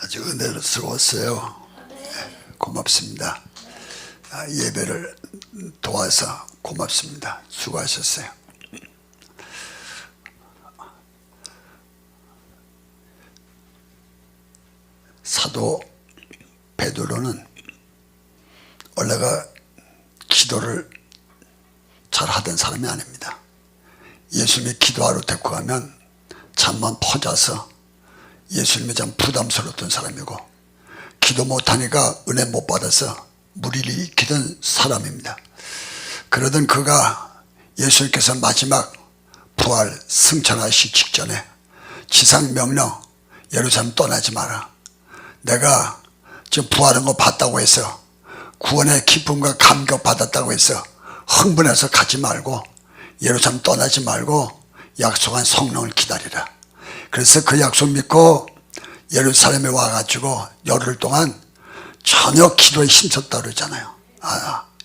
아주 은혜스러웠어요. 고맙습니다. 예배를 도와서 고맙습니다. 수고하셨어요. 사도 베드로는 원래가 기도를 잘 하던 사람이 아닙니다. 예수님이 기도하러 데리고 가면 잠만 퍼져서 예수님이 참 부담스러웠던 사람이고, 기도 못하니까 은혜 못 받아서 무리를 일으키던 사람입니다. 그러던 그가 예수님께서 마지막 부활 승천하시기 직전에 지상명령, 예루살렘 떠나지 마라, 내가 지금 부활한 거 봤다고 해서 구원의 기쁨과 감격 받았다고 해서 흥분해서 가지 말고 예루살렘 떠나지 말고 약속한 성령을 기다리라. 그래서 그 약속 믿고 예루살렘에 와가지고 열흘 동안 저녁 기도에 힘썼다 그러잖아요.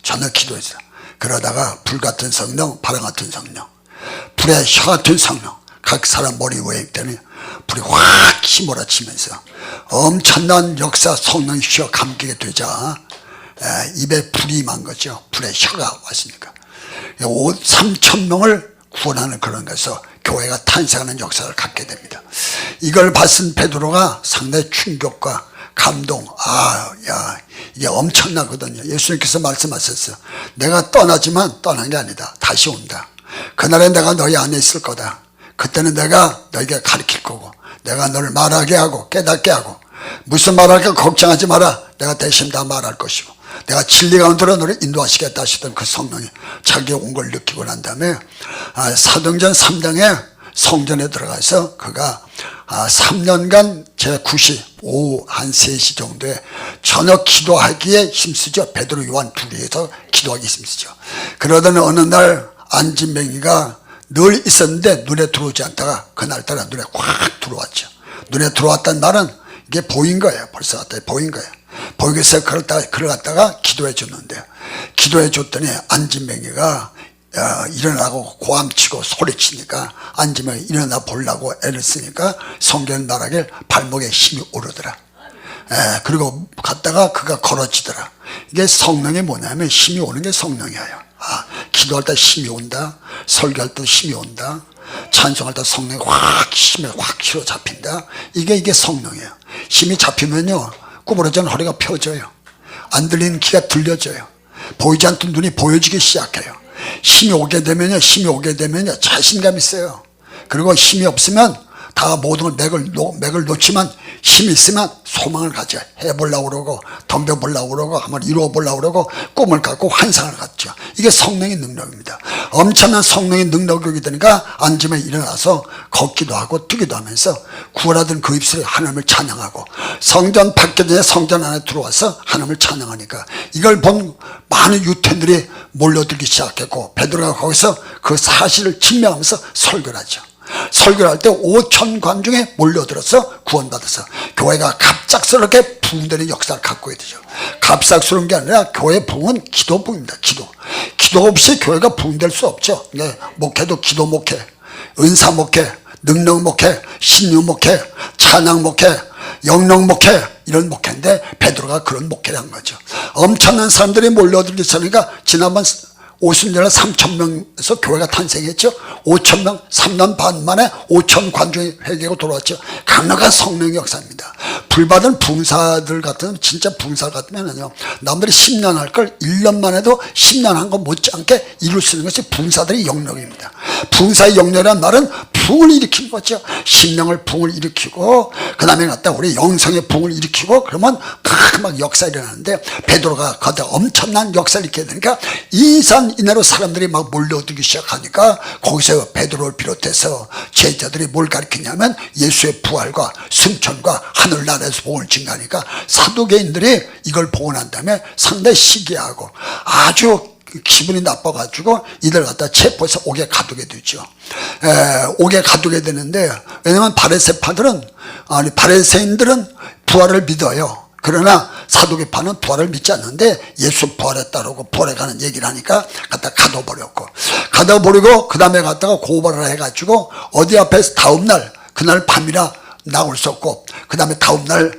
저녁 기도했어. 그러다가 불같은 성령, 바람 같은 성령, 불의 혀 같은 성령 각 사람 머리 위에 있더니 불이 확 휘몰아치면서 엄청난 역사, 성령 휘어 감기게 되자 입에 불이 임한 거죠. 불의 혀가 왔으니까 3,000명을 구원하는 그런 것에서 교회가 탄생하는 역사를 갖게 됩니다. 이걸 봤은 베드로가 상당히 충격과 감동, 이게 엄청나거든요. 예수님께서 말씀하셨어요. 내가 떠나지만 떠난 게 아니다. 다시 온다. 그날에 내가 너희 안에 있을 거다. 그때는 내가 너희에게 가르칠 거고, 내가 너를 말하게 하고 깨닫게 하고, 무슨 말할까 걱정하지 마라. 내가 대신 다 말할 것이고, 내가 진리 가운데로 너를 인도하시겠다 하시던 그 성령이 자기가 온 걸 느끼고 난 다음에 사도행전 3장에 성전에 들어가서 그가 3년간 제9시 오후 한 3시 정도에 저녁 기도하기에 힘쓰죠. 베드로, 요한 둘이서 기도하기 힘쓰죠. 그러던 어느 날 안진뱅이가 늘 있었는데 눈에 들어오지 않다가 그날따라 눈에 확 들어왔죠. 눈에 들어왔다는 말은 이게 보인 거예요. 벌써 왔다 보인 거예요. 보이기 위해서 그러다가 기도해 줬는데, 기도해 줬더니 안진뱅이가 일어나고 고함치고 소리치니까 안진뱅이 일어나 보려고 애를 쓰니까 성경 말하길 발목에 힘이 오르더라. 그리고 갔다가 그가 걸어지더라. 이게 성령이 뭐냐면 힘이 오는 게 성령이에요. 기도할 때 힘이 온다, 설교할 때 힘이 온다, 찬송할 때 성령이 힘이 확 실어 잡힌다. 이게 성령이에요. 힘이 잡히면요 구부러진 허리가 펴져요. 안 들리는 귀가 들려져요. 보이지 않던 눈이 보여지기 시작해요. 힘이 오게 되면요 자신감 있어요. 그리고 힘이 없으면 다 모든 맥을 놓지만 힘이 있으면 소망을 가져. 해보려고 그러고 덤벼보려고 그러고 한번 이루어보려고 그러고 꿈을 갖고 환상을 갖죠. 이게 성령의 능력입니다. 엄청난 성령의 능력이 되니까 앉으면 일어나서 걷기도 하고 뛰기도 하면서 구원하던 그 입술에 하나님을 찬양하고, 성전 밖에 전에 성전 안에 들어와서 하나님을 찬양하니까 이걸 본 많은 유태인들이 몰려들기 시작했고, 베드로가 거기서 그 사실을 증명하면서 설교를 하죠. 설교를 할 때 5천 관중에 몰려들어서 구원받아서 교회가 갑작스럽게 부흥되는 역사를 갖고 있죠. 갑작스러운 게 아니라 교회 부흥은 기도 부흥입니다. 기도 없이 교회가 부흥될 수 없죠. 목회도 기도 목회, 은사 목회, 능력 목회, 신유 목회, 찬양 목회, 영능 목회, 이런 목회인데 베드로가 그런 목회를 한 거죠. 엄청난 사람들이 몰려들기 전이니까 지난번 50년에 3,000명에서 교회가 탄생했죠. 5,000명, 3년 반 만에 5,000 관중이 회개하고 돌아왔죠. 강력한 성령의 역사입니다. 불받은 부흥사들 같은, 진짜 부흥사 같으면요, 남들이 10년 할 걸 1년만 해도 10년 한 거 못지않게 이룰 수 있는 것이 부흥사들의 영역입니다. 부흥사의 영역이라는 말은 부흥을 일으키는 거죠. 심령을 부흥을 일으키고, 그 다음에 갖다 우리 영성의 부흥을 일으키고, 그러면 막 역사가 일어나는데, 베드로가 거기다 엄청난 역사를 일으켜야 되니까 이산 이내로 사람들이 막 몰려들기 시작하니까 거기서 베드로를 비롯해서 제자들이 뭘 가르치냐면 예수의 부활과 승천과 하늘나라에서 복을 증가하니까 사도계인들이 이걸 보고 난 다음에 상당히 시기하고 아주 기분이 나빠가지고 이들 갖다 체포해서 옥에 가두게 되죠. 옥에 가두게 되는데, 왜냐면 바리새인들은 부활을 믿어요. 그러나 사두개파는 부활을 믿지 않는데 예수 부활했다라고 부활에 가는 얘기를 하니까 갖다 가둬버리고 그 다음에 갖다가 고발을 해가지고 어디 앞에서 다음날 그날 밤이라 나올 수 없고, 그 다음에 다음날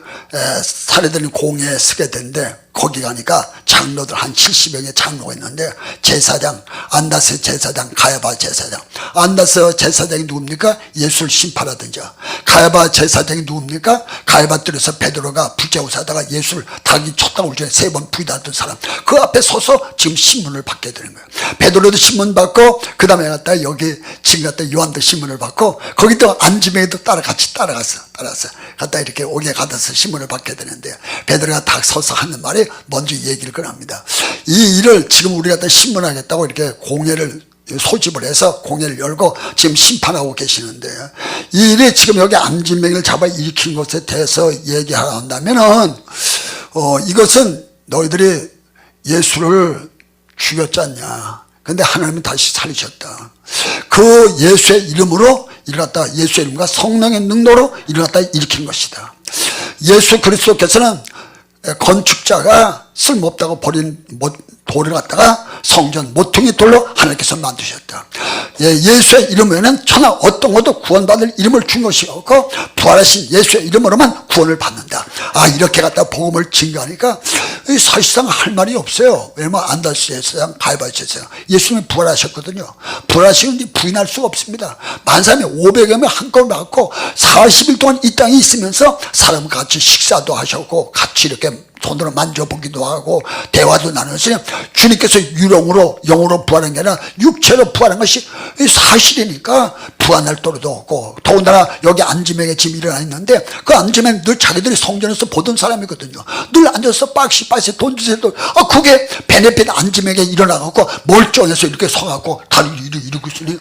살해되는 공회에 서게 되는데 거기 가니까 장로들 한 70명의 장로가 있는데 제사장, 안나스 제사장, 가야바 제사장. 안나스 제사장이 누굽니까? 예수를 심판하던 자. 가야바 제사장이 누굽니까? 가야바 뜰에서 베드로가 불제우사다가 예수를 닭이 쳤다고 전에 3번 부인하던 사람. 그 앞에 서서 지금 신문을 받게 되는 거예요. 베드로도 신문 받고 그 다음에 갔다 여기 지금 갔다 요한도 신문을 받고 거기도 안지명이도 같이 따라갔어. 갔다 이렇게 옥에 가서 신문을 받게 되는데 베드로가 딱 서서 하는 말이 먼저 얘기를 꺼냅니다. 이 일을 지금 우리가 다 신문하겠다고 이렇게 공회를 소집을 해서 공회를 열고 지금 심판하고 계시는데 이 일이 지금 여기 안진명을 잡아 일으킨 것에 대해서 얘기하려 한다면은 이것은 너희들이 예수를 죽였지 않냐. 근데 하나님은 다시 살리셨다. 그 예수의 이름으로 일어났다. 예수의 이름과 성령의 능력으로 일어났다 일으킨 것이다. 예수 그리스도께서는 건축자가 쓸모없다고 버린 돌을 갖다가 성전 모퉁이 돌로 하나님께서 만드셨다. 예수의 이름에는 천하 어떤 것도 구원받을 이름을 준 것이 없고 부활하신 예수의 이름으로만 구원을 받는다. 이렇게 갖다 복음을 증거하니까 사실상 할 말이 없어요. 왜냐면 안다스 제사장, 가야바 제사장 예수님이 부활하셨거든요. 부활하시는지 부인할 수가 없습니다. 만사람이 500여 명 한꺼번에 받고 40일 동안 이 땅에 있으면서 사람과 같이 식사도 하셨고 같이 이렇게 손으로 만져보기도 하고 대화도 나누었으니 주님께서 유령으로 영으로 부활한 게 아니라 육체로 부활한 것이 사실이니까 부활할 도리도 없고 더군다나 여기 안지명에 지금 일어나 있는데 그 안지명 늘 자기들이 성전에서 보던 사람이거든요. 늘 앉아서 빡시 돈 주세요. 그게 베네핏 안지명에 일어나갖고 멀쩡해서 이렇게 서갖고 다리 이러고 있으니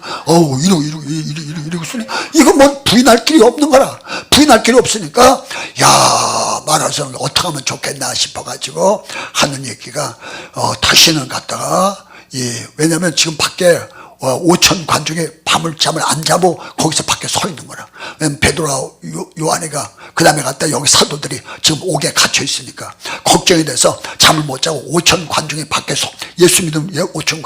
이러고 있으니 이거 뭐 부인할 길이 없는 거라. 부인할 길이 없으니까 말하자면 어떻게 하면 좋겠나 싶어가지고 하는 얘기가 다시는 갔다가 왜냐면 지금 밖에 5천 관중이 잠을 안 자고 거기서 밖에 서 있는 거라. 왜냐면 베드로와 요한이가 그 다음에 갔다 여기 사도들이 지금 옥에 갇혀 있으니까 걱정이 돼서 잠을 못 자고 5천 관중이 밖에서 예수 믿으면 5천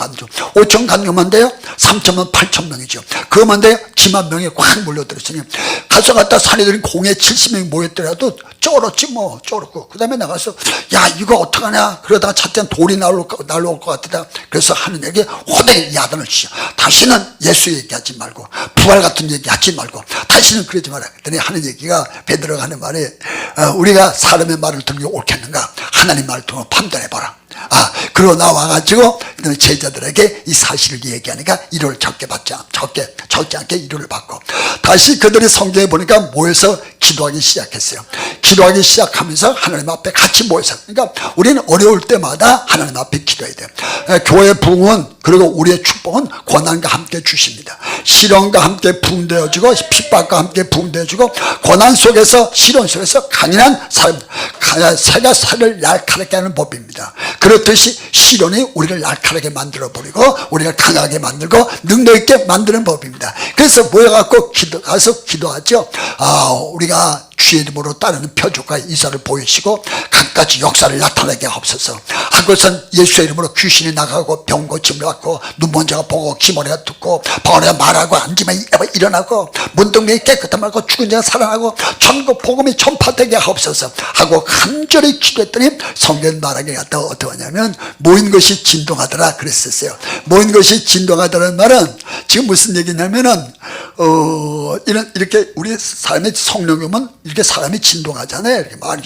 관중만 돼요? 3천만 8천 명이죠. 그것만 돼요? 지만 명이 확 몰려들었으니 가서 갔다 사내들이 공에 70명이 모였더라도 쩔었지 뭐 쩔었고 그 다음에 나가서 이거 어떡하냐 그러다가 차츰 돌이 날아올 것 같다. 그래서 하는 얘기 호되게 야단을 치죠. 다시는 예수 얘기하지 말고 부활 같은 얘기 하지 말고 다시는 그러지 마라. 그랬더니 하는 얘기가 베드로가 하는 말이 우리가 사람의 말을 듣는 게 옳겠는가 하나님 말을 듣고 판단해봐라. 그러고 나와가지고 제자들에게 이 사실을 얘기하니까 이를 적지 않게 이를 받고 다시 그들이 성경에 보니까 모여서 기도하기 시작했어요. 기도하기 시작하면서 하나님 앞에 같이 모여서 그러니까 우리는 어려울 때마다 하나님 앞에 기도해야 돼요. 교회의 부흥은 그리고 우리의 축복은 고난과 함께 주십니다. 시련과 함께 부흥되어지고 핍박과 함께 부흥되어지고 고난 속에서 시련 속에서 강인한 사람 새가 살을 날카롭게 하는 법입니다. 그렇듯이 시련이 우리를 날카롭게 만들어버리고 우리가 강하게 만들고 능력 있게 만드는 법입니다. 그래서 모여갖고 가서 기도하죠. 우리가 주의 이름으로 따르는 표적과 이사를 보이시고 갖가지 역사를 나타내게 하옵소서. 한곳은 예수의 이름으로 귀신이 나가고 병 고침을 받고 눈먼 자가 보고 기머리가 듣고 방언이가 말하고 앉으면 일어나고 문둥병이 깨끗한 말고 죽은 자가 살아나고 천국 복음이 전파되게 하옵소서 하고 간절히 기도했더니 성경 말하기가 어떻게 하냐면 모인 것이 진동하더라 그랬었어요. 모인 것이 진동하더라는 말은 지금 무슨 얘기냐면은 이렇게 우리 삶의 성령이면 이렇게 사람이 진동하잖아요. 이렇게 말이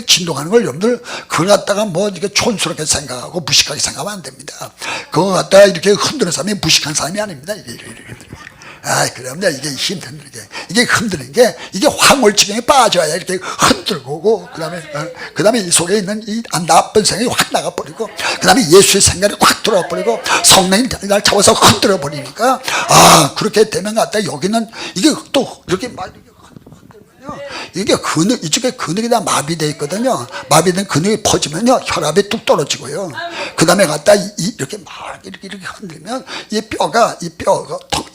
진동하는 걸 여러분들 그걸 갖다가 뭐 이렇게 촌스럽게 생각하고 무식하게 생각하면 안 됩니다. 그거 갖다가 이렇게 흔드는 사람이 무식한 사람이 아닙니다. 그러면 이게 힘든 이게 흔드는 게 이게 황홀지경에 빠져야 이렇게 흔들고 그 다음에 이 속에 있는 이 나쁜 생각이 확 나가버리고 그 다음에 예수의 생각이 확 들어버리고 성령이 날 잡아서 흔들어 버리니까 그렇게 되면 갖다 여기는 이게 또 이렇게 이게 이쪽에 근육이 다 마비되어 있거든요. 마비된 근육이 퍼지면요 혈압이 뚝 떨어지고요. 그 다음에 갖다 이렇게 막 이렇게 흔들면 이 뼈가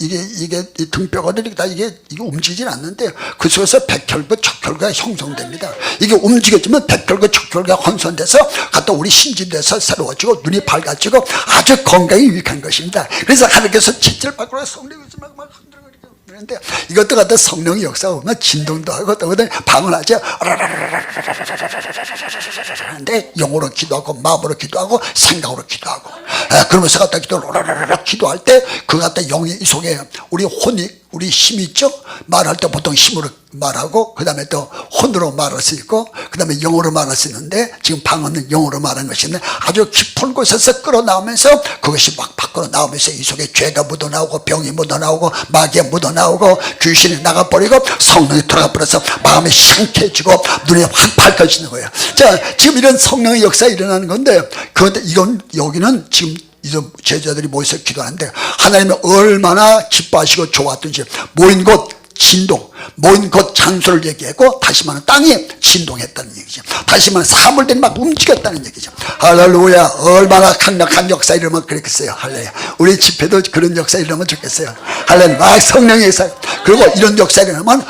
이게 이 등뼈가 이게 움직이질 않는데 그 속에서 백혈구 척혈구가 형성됩니다. 이게 움직여지면 백혈구 척혈구가 혼선돼서 갖다 우리 신진돼서 새로워지고 눈이 밝아지고 아주 건강에 유익한 것입니다. 그래서 하나님께서 지체를 바꾸라 성령을 막 흔들고 그런데 이것도 갖다 성령의 역사가 오면 진동도 하고 또 방언하죠. 하는데 영어로 기도하고 마음으로 기도하고 생각으로 기도하고 그러면서 갖다 기도할 때 그 갖다 영이 이 속에 우리 혼이 우리 힘이 있죠. 말할 때 보통 힘으로 말하고 그 다음에 또 혼으로 말할 수 있고 그 다음에 영어로 말할 수 있는데 지금 방언은 영어로 말하는 것인데 아주 깊은 곳에서 끌어나오면서 그것이 막 밖으로 나오면서 이 속에 죄가 묻어나오고 병이 묻어나오고 마귀가 묻어나오고 귀신이 나가버리고 성령이 들어가버려서 마음이 상쾌해지고 눈이 확 밝아지는 거예요. 자, 지금 이런 성령의 역사가 일어나는 건데 그런데 이건 여기는 지금 제자들이 모여서 기도하는데 하나님이 얼마나 기뻐하시고 좋았던지 모인 곳 진동, 모인 곳 장소를 얘기했고 다시 말하면 땅이 진동했다는 얘기죠. 다시 말하면 사물들이 막 움직였다는 얘기죠. 할렐루야. 얼마나 강력한 역사 이러면 그랬겠어요. 할렐루야. 우리 집회도 그런 역사 이러면 좋겠어요. 할렐루야. 막 성령의 역사. 그리고 이런 역사 이러면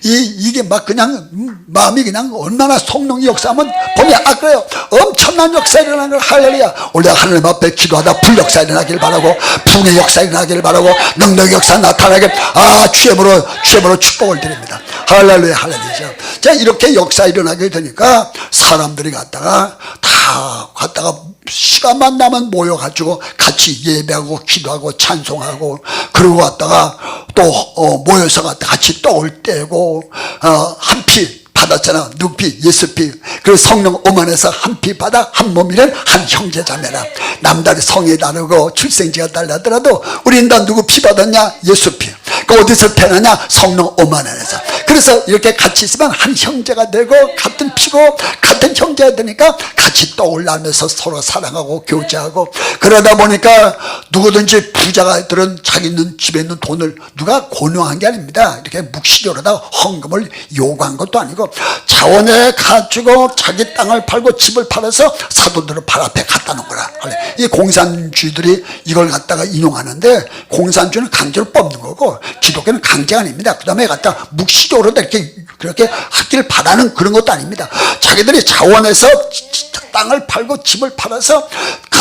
이게 막 그냥 마음이 그냥 얼마나 성령의 역사하면 보면 그래요. 엄청난 역사 일어나는 걸 할렐루야. 우리가 하나님 앞에 기도하다 불 역사 일어나길 바라고 붕의 역사 일어나길 바라고 능력의 역사 나타나길 주님으로 축복을 드립니다. 할렐루야. 할렐루야. 자, 이렇게 역사 일어나게 되니까 사람들이 갔다가 시간만 나면 모여가지고 같이 예배하고 기도하고 찬송하고 그러고 갔다가 또 모여서 같이 떡을 떼고 한 피 받았잖아. 누피 예수피. 그리고 성령 오만에서 한 피 받아 한 몸이란 한 형제자매라. 남다리 성이 다르고 출생지가 달라더라도 우리는 다 누구 피 받았냐? 예수피. 그 어디서 태어나냐? 성령 오만에서. 그래서 이렇게 같이 있으면 한 형제가 되고 같은 피고 같은 형제가 되니까 같이 떠올라면서 서로 사랑하고 교제하고 그러다 보니까 누구든지 부자가들은 자기 있는 집에 있는 돈을 누가 권유한 게 아닙니다. 이렇게 묵시적으로다 헌금을 요구한 것도 아니고 자원에 가지고 자기 땅을 팔고 집을 팔아서 사도들을 발 앞에 갖다 놓은 거라. 이 공산주의들이 이걸 갖다가 인용하는데 공산주의는 강제로 뽑는 거고 기독교는 강제가 아닙니다. 그 다음에 갖다 묵시적으로 이렇게 그렇게 학기를 바라는 그런 것도 아닙니다. 자기들이 자원해서 땅을 팔고 집을 팔아서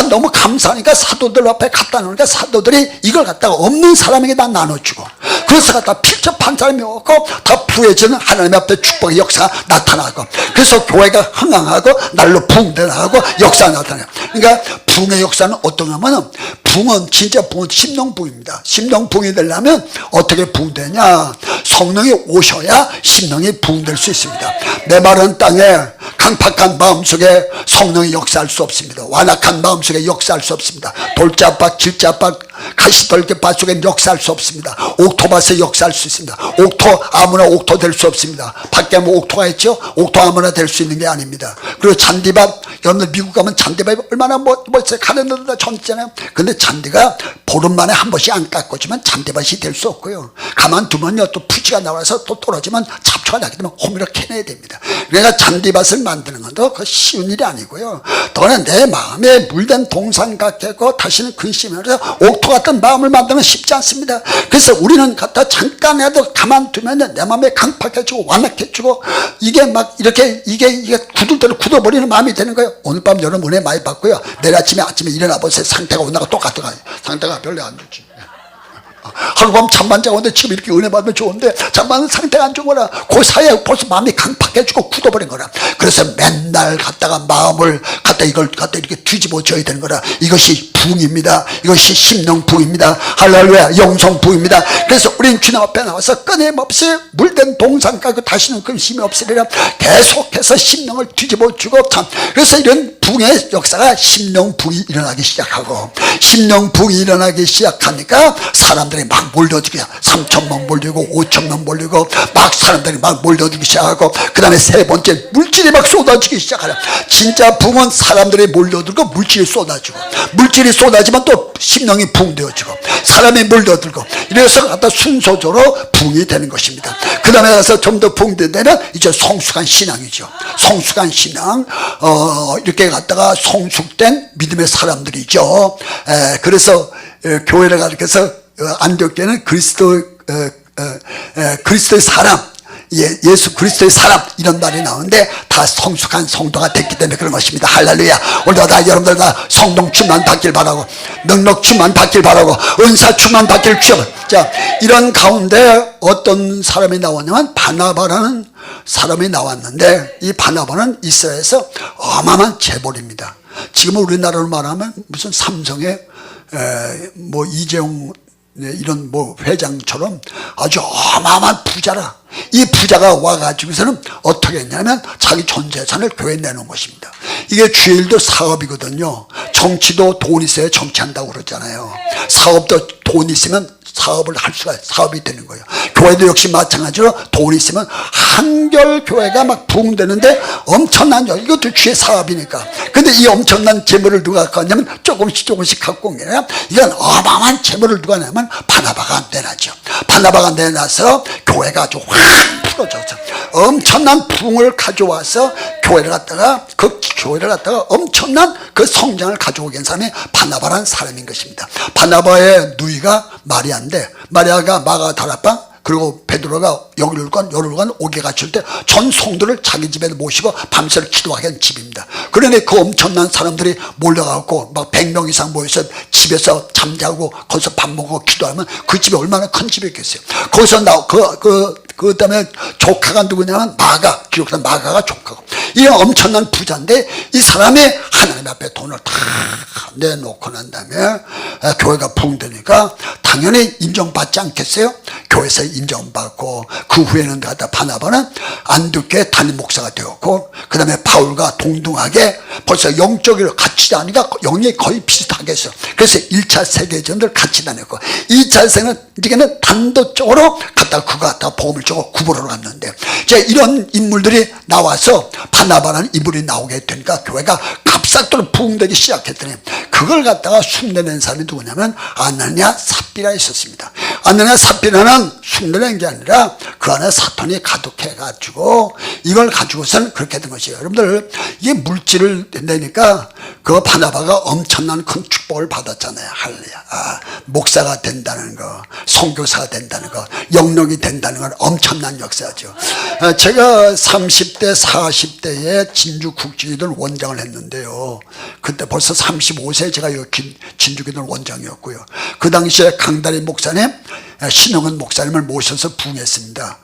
너무 감사하니까 사도들 앞에 갖다 놓으니까 사도들이 이걸 갖다가 없는 사람에게 다 나눠주고 그래서 갖다 필적한 사람이 없고 더 부해지는 하나님 앞에 축복의 역사가 나타나고 그래서 교회가 흥황하고 날로 붕대나고 역사가 나타나요. 그러니까 붕의 역사는 어떤가 하면 붕은 진짜 붕은 심령붕입니다. 심령붕이 되려면 어떻게 붕되냐? 성령이 오셔야 심령이 붕될 수 있습니다. 내 마른 땅에 강팍한 마음속에 성령이 역사할 수 없습니다. 완악한 마음속에 역사할 수 없습니다. 돌자밭 길자밭 가시떨기밭 속에 역사할 수 없습니다. 옥토밭에 역사할 수 있습니다. 옥토 아무나 옥토 될 수 없습니다. 밖에 뭐 옥토가 있죠. 옥토 아무나 될 수 있는 게 아닙니다. 그리고 잔디밭 여러분들 미국 가면 잔디밭이 얼마나 멋있어요. 가는데다 전있잖아요. 근데 잔디가 보름 만에 한 번씩 안 깎아주면 잔디밭이 될 수 없고요. 가만두면요 또 푸지가 나와서 또 떨어지면 잡초가 나게 되면 호미로 캐내야 됩니다. 그러니까 잔디밭을 만드는 것도 그 쉬운 일이 아니고요. 또는 내 마음에 물된 동산 같고 다시는 근심하면서 옥토 같은 마음을 만드는 건 쉽지 않습니다. 그래서 우리는 갖다 잠깐이라도 가만두면 내 마음에 강팍해지고 완악해지고 이게 막 이게 굳을대로 굳어버리는 마음이 되는 거예요. 오늘 밤 여러분 은혜 많이 받고요. 내일 아침에 일어나 보세요. 상태가 오늘과 똑같아요. 상태가 별로 안 좋지. 하룻밤 잠만 자고는데 지금 이렇게 은혜 받으면 좋은데 잠만 상태가 안 좋은 거라. 그 사이에 벌써 마음이 강팍해지고 굳어버린 거라. 그래서 맨날 갖다가 마음을 이걸 이렇게 뒤집어 줘야 되는 거라. 이것이 붕입니다. 이것이 심령붕입니다. 할렐루야. 영성붕입니다. 그래서 우린 주님 앞에 나와서 끊임없이 물된 동산 깔고 다시는 근심이 없으리라 계속해서 심령을 뒤집어 주고 그래서 이런 붕의 역사가 심령붕이 일어나기 시작하고 심령붕이 일어나기 시작하니까 사람들이 막 몰려들고 3,000명 몰리고 5,000명 몰리고 막 사람들이 막 몰려들기 시작하고 그 다음에 세 번째 물질이 막 쏟아지기 시작하라. 진짜 붕은 사람들이 몰려들고 물질이 쏟아지고 물질이 쏟아지면 또 심령이 붕되어지고 사람이 몰려들고 이래서 갖다 순서적으로 붕이 되는 것입니다. 그 다음에 가서 좀 더 붕되면 이제 성숙한 신앙이죠. 성숙한 신앙 이렇게 갖다가 성숙된 믿음의 사람들이죠. 그래서 교회를 가르쳐서 안디옥교회는 그리스도의 사람 예수 그리스도의 사람 이런 말이 나오는데 다 성숙한 성도가 됐기 때문에 그런 것입니다. 할렐루야. 오늘도 다 여러분들 다 성동 충만 받길 바라고 능력 충만 받길 바라고 은사 충만 받길 주여. 자, 이런 가운데 어떤 사람이 나왔냐면 바나바라는 사람이 나왔는데 이 바나바는 이스라엘에서 어마어마한 재벌입니다. 지금 우리나라로 말하면 무슨 삼성의 뭐 이재용 이런 뭐 회장처럼 아주 어마어마한 부자라. 이 부자가 와가지고서는 어떻게 했냐면 자기 전 재산을 교회에 내놓은 것입니다. 이게 주의 일도 사업이거든요. 정치도 돈 있어야 정치한다고 그러잖아요. 사업도 돈 있으면 사업을 할 수가 사업이 되는 거예요. 교회도 역시 마찬가지로 돈 있으면 한결 교회가 막 부흥되는데 엄청난 이것도 주의 사업이니까. 근데 이 엄청난 재물을 누가 갖고 왔냐면 조금씩 갖고 온 게 아니라 이건 어마어마한 재물을 누가 내면 바나바가 내놨죠. 바나바가 내놔서 교회가 아주 확 풀어져서 엄청난 부흥을 가져와서 교회를 갖다가 엄청난 그 성장을 가져오게 한 사람이 바나바라는 사람인 것입니다. 바나바의 누이가 마리아인데 마리아가 마가다락방 그리고 베드로가 여기를건 여기를건 오게 갇힐 때 전 성도를 자기 집에 모시고 밤새 기도하게 한 집입니다. 그런데 그 엄청난 사람들이 몰려가고 막 100명 이상 모여서 집에서 잠자고 거기서 밥 먹고 기도하면 그 집이 얼마나 큰 집이었겠어요. 거기서 그 다음에 조카가 누구냐면 마가, 기록한 마가가 조카고 이 엄청난 부자인데 이 사람이 하나님 앞에 돈을 다 내놓고 난 다음에 교회가 부흥되니까 당연히 인정받지 않겠어요? 교회에서 인정받고 그 후에는 바나바는 안디옥교회 담임 목사가 되었고 그 다음에 바울과 동등하게 벌써 영적으로 같이 다니까 영이 거의 비슷하게 했어요. 그래서 1차 세계전을 같이 다녔고 2차 세계는 단도적으로 그가 갖다가 보험을 주고 구보로 갔는데 이제 이런 인물들이 나와서 바나바라는 인물이 나오게 되니까 교회가 갑작스럽게 부흥되기 시작했더니 그걸 갖다가 흉내낸 사람이 누구냐면 아나니아 삽비라 있었습니다. 아나니아 삽비라는 흉내낸 게 아니라 그 안에 사탄이 가득해가지고 이걸 가지고서는 그렇게 된 것이에요. 여러분들 이게 물질을 내니까 그 바나바가 엄청난 큰 축복을 받았잖아요. 할렐루야. 목사가 된다는 거, 선교사가 된다는 거, 영역이 된다는 건 엄청난 역사죠. 제가 30대 40대에 진주국지기도 원장을 했는데요. 그때 벌써 35세 제가 여기 진주기도 원장이었고요. 그 당시에 강다리 목사님, 신영은 목사님을 모셔서 부흥했습니다.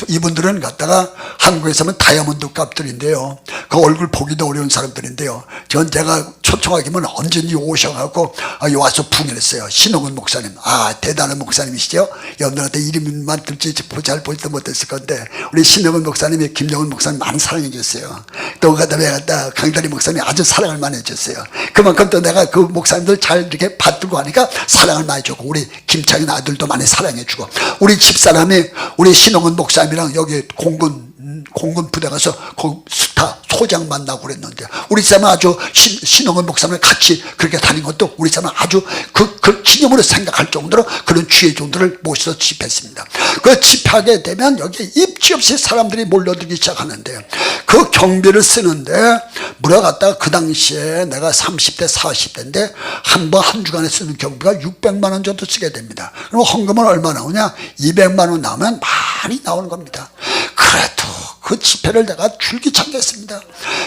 이분들은 갖다가 한국에서 하면 다이아몬드 값들인데요. 그 얼굴 보기도 어려운 사람들인데요. 전 제가 초청하기면 언제든지 오셔갖고 와서 부흥을 했어요. 신영은 목사님. 대단한 목사님이시죠. 여러분들한테 이름만 들지 잘 보지도 못했을 건데 우리 신영은 목사님이 김영은 목사님 많이 사랑해 줬어요. 또 그다음에 강다리 목사님이 아주 사랑을 많이 해줬어요. 그만큼 또 내가 그 목사님들 잘 이렇게 받들고 하니까 사랑을 많이 주고 우리 김창인 아들도 많이 사랑해주고 우리 집사람이 우리 신홍은 목사님이랑 여기 공군 부대 가서 그 스타 소장 만나고 그랬는데 우리 사람은 아주 신홍은 목사님을 같이 그렇게 다닌 것도 우리 사람은 아주 그 기념으로 생각할 정도로 그런 주의 종들을 모셔서 집회했습니다. 그 집회하게 되면 여기 입지 없이 사람들이 몰려들기 시작하는데 그 경비를 쓰는데 무려 갖다가 그 당시에 내가 30대 40대인데 한 주간에 쓰는 경비가 600만 원 정도 쓰게 됩니다. 그럼 헌금은 얼마 나오냐? 200만 원 나오면 많이 나오는 겁니다. 그래도 그 집회를 내가 줄기차게 했습니다.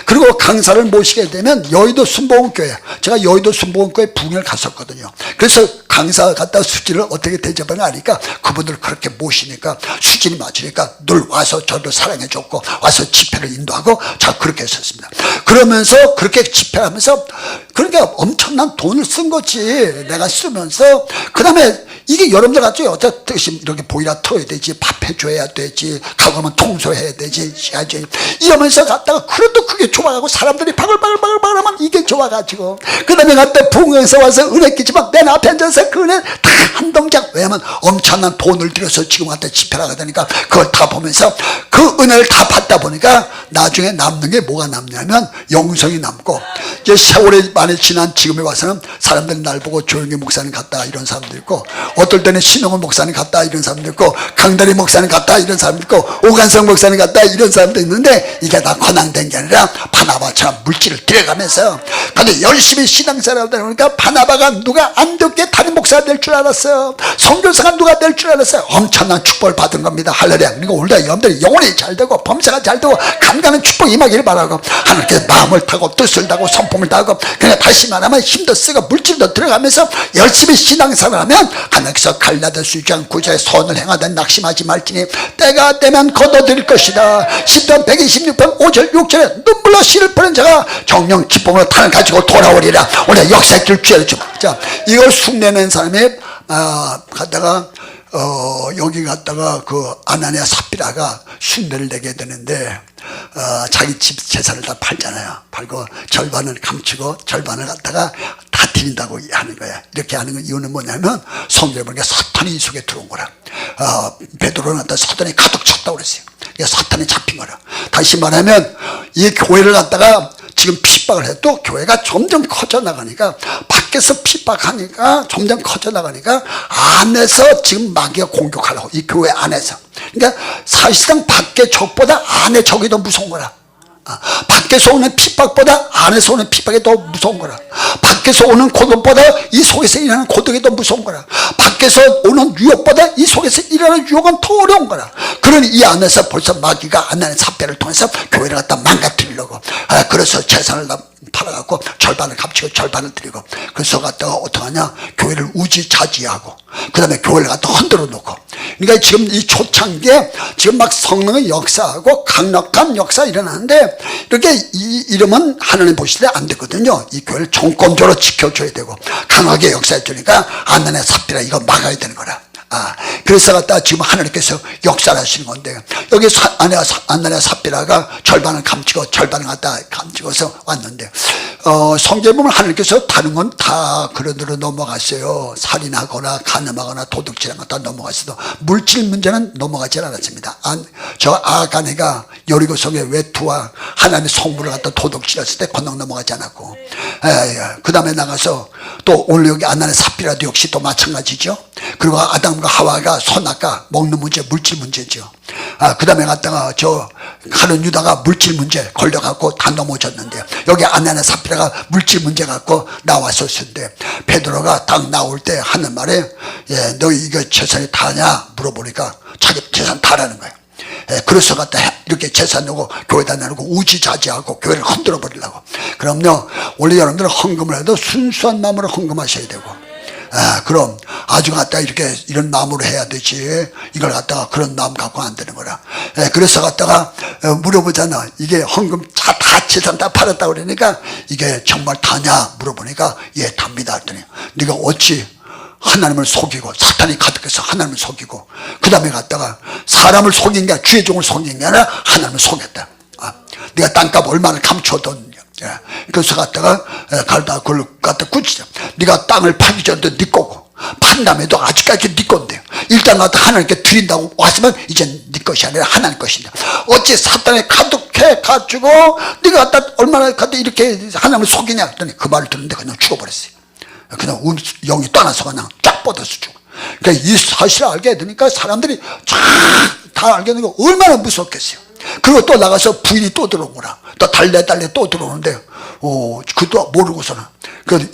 그리고 강사를 모시게 되면 여의도 순복음교회, 제가 여의도 순복음교회 부흥을 갔었거든요. 그래서 강사 갖다 수지를 어떻게 대접하냐 하니까 그분들 그렇게 모시니까 수지를 맞추니까 늘 와서 저도 사랑해줬고 와서 집회를 인도하고 자 그렇게 했었습니다. 그러면서 그렇게 집회하면서 그러니까 엄청난 돈을 쓴 거지. 내가 쓰면서 그 다음에 이게 여러분들 같죠? 어떻게 이렇게 보이라 터야 되지, 밥 해줘야 되지, 가보면 통소해야 되지, 이러면서 갔다가 그래도 그게 좋아가고 사람들이 바글바글 하면 이게 좋아가지고 그 다음에 갔다 부흥에서 와서 은혜 끼지만 내 앞에 앉아서 그 은혜 다 한 동작. 왜냐면 엄청난 돈을 들여서 지금 한테 집회를 하게 되니까 그걸 다 보면서 그 은혜를 다 받다 보니까 나중에 남는 게 뭐가 남냐면 영성이 남고 이제 세월이 많이 지난 지금에 와서는 사람들이 날 보고 조영기 목사님 같다 이런 사람도 있고 어떨 때는 신홍원 목사님 같다 이런 사람도 있고 강다리 목사님 같다 이런 사람도 있고 오간성 목사님 같다 이런 사람도 있는데 이게 다 권한된 게 아니라 바나바처럼 물질을 들여가면서 근데 열심히 신앙생활하다 보니까 바나바가 누가 안 듣게 담임 목사가 될 줄 알았어요. 선교사가 누가 될 줄 알았어요. 엄청난 축복을 받은 겁니다. 할렐루야. 그리고 오늘도 여러분들이 영혼이 잘 되고 범사가 잘 되고 간간한 축복 임하기를 바라고 하나님께 마음을 타고 뜻을 다고 성품을 다고 그냥 다시 말하면 힘도 쓰고 물질도 들어가면서 열심히 신앙생활하면 하나님께서 갈라들 수 있지 않고 구자의 선을 행하든 낙심하지 말지니 때가 되면 거둬들일 것이다. 10편 126편 5절 6절에 눈물로 씨를 뿌린 자가 정령 기쁨으로 탄을 가지고 돌아오리라. 오늘 역사의 길 주의를 좀. 자, 이걸 흉내낸 사람이 갔다가 여기 갔다가 그 아나니아 삽비라가 흉내를 내게 되는데 자기 집 재산을 다 팔잖아요. 팔고 절반을 감추고 절반을 갖다가 다 드린다고 하는 거야. 이렇게 하는 이유는 뭐냐면 성경에 보니까 사탄이 이 속에 들어온 거라. 베드로는 갖다 사탄이 가득 찼다고 그랬어요. 사탄이 잡힌 거라. 다시 말하면 이 교회를 갖다가 지금 핍박을 해도 교회가 점점 커져 나가니까 밖에서 핍박하니까 점점 커져 나가니까 안에서 지금 마귀가 공격하려고 이 교회 안에서. 그러니까 사실상 밖의 적보다 안의 적이 더 무서운 거라. 밖에서 오는 핍박보다 안에서 오는 핍박이 더 무서운 거라. 밖에서 오는 고독보다 이 속에서 일어나는 고독이 더 무서운 거라. 밖에서 오는 유혹보다 이 속에서 일어나는 유혹은 더 어려운 거라. 그러니 이 안에서 벌써 마귀가 아나니아 삽배를 통해서 교회를 갖다 망가뜨리려고 그래서 재산을 다 팔아갖고 절반을 갚치고 절반을 드리고 그래서 갖다가 어떡하냐 교회를 우지차지하고 그 다음에 교회를 갖다 흔들어 놓고 그러니까 지금 이 초창기에 지금 막 성령의 역사하고 강력한 역사 일어나는데 이렇게 이러면 하나님 보실 때 안 되거든요. 이 교회를 정권적으로 지켜줘야 되고 강하게 역사해 주니까 아나니아 삽비라 이거 막아야 되는 거라. 그래서 갖다 지금 하나님께서 역사를 하시는 건데 여기 아나니아 삽비라가 절반을 감추고 절반을 갖다 감추고서 왔는데 성경에 보면 하나님께서 다른 건 다 그런대로 넘어갔어요. 살인하거나 간음하거나 도둑질한 건 다 넘어갔어도 물질 문제는 넘어가지 않았습니다. 저 아간해가 여리고성의 외투와 하나님의 성물을 갖다 도둑질했을 때 건너 넘어가지 않았고 그 다음에 나가서 또 오늘 여기 아나니아 삽비라도 역시 또 마찬가지죠. 그리고 아담과 하와가 선악과 먹는 문제 물질 문제죠. 그 다음에 갔다가 저 가는 유다가 물질 문제 걸려갖고 다 넘어졌는데 여기 아나니아 삽비라가 물질 문제 갖고 나왔었는데 베드로가 딱 나올 때 하는 말에 너희 이거 재산이 다냐 물어보니까 자기 재산 다라는 거예요. 그래서 갖다 이렇게 재산 내고 교회다 내고 우지자지하고 교회를 흔들어 버리려고. 그럼요 원래 여러분들은 헌금을 해도 순수한 마음으로 헌금하셔야 되고 그럼 아주 갖다가 이렇게 이런 마음으로 해야 되지 이걸 갖다가 그런 마음 갖고 안 되는 거라. 그래서 갖다가 물어보잖아. 이게 헌금 다 재산 다 팔았다고 그러니까 이게 정말 다냐 물어보니까 예 답니다 했더니 네가 어찌 하나님을 속이고 사탄이 가득해서 하나님을 속이고 그 다음에 갔다가 사람을 속인 게 아니라 주의 종을 속인 게 아니라 하나님을 속였다. 네가 땅값 얼마나 감춰뒀냐. 그래서 갔다가 갈다 그걸 갖다 굳히자. 네가 땅을 팔기 전에도 네 거고 판 다음에도 아직까지 네 건데요. 일단 갖다 하나님께 드린다고 왔으면 이제 네 것이 아니라 하나님 것인데 어찌 사탄에 가득해 가지고 네가 갖다 얼마나 갖다 이렇게 하나님을 속이냐 했더니 그 말을 듣는데 그냥 죽어버렸어요. 그냥 영이 떠나서 그냥 쫙 뻗어서 죽어. 그러니까 이 사실을 알게 되니까 사람들이 다 알게 되니까 얼마나 무섭겠어요. 그리고 또 나가서 부인이 또 들어온 거라. 또 달래 또 들어오는데 그것도 모르고서는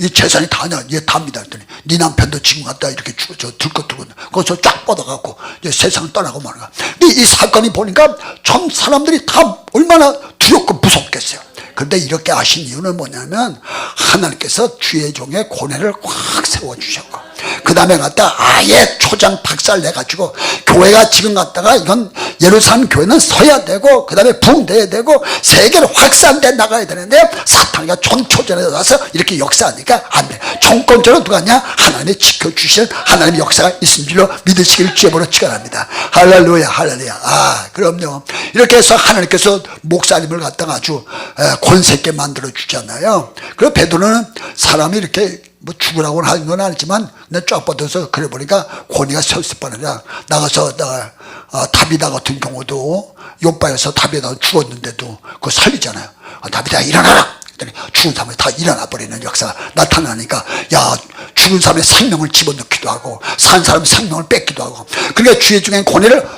이 재산이 다냐 얘 답니다 했더니 네 남편도 지금 갖다 이렇게 들것 들고 거기서 쫙 뻗어갖고 이제 세상을 떠나고 마는 거야. 근데 이 사건이 보니까 전 사람들이 다 얼마나 두렵고 무섭겠어요. 그런데 이렇게 하신 이유는 뭐냐면 하나님께서 주의 종의 고뇌를 확 세워주셨고 그 다음에 갖다 아예 초장 박살 내가지고 교회가 지금 갖다가 이건 예루살렘 교회는 서야 되고 그 다음에 붕대야 되고 세계로 확산돼 나가야 되는데 사탄이가 전초전에 와서 이렇게 역사하니까 안 돼. 정권적으로 누가 하냐 하나님이 지켜주실 하나님의 역사가 있는 줄로 믿으시길 주여보러 축원합니다. 할렐루야 할렐루야. 그럼요 이렇게 해서 하나님께서 목사님을 갖다가 아주 권세 있게 만들어 주잖아요. 그리고 베드로는 사람이 이렇게 뭐 죽으라고 하는 건 아니지만 근데 쫙 뻗어서 그래 보니까 권위가 섰을 뻔하냐. 나가서 다비다 같은 경우도 욥바에서 다비다 죽었는데도 그거 살리잖아요. 다비다 일어나라. 죽은 사람이 다 일어나 버리는 역사가 나타나니까 야 죽은 사람의 생명을 집어넣기도 하고 산 사람의 생명을 뺏기도 하고 그러니까 주의 중에 권위를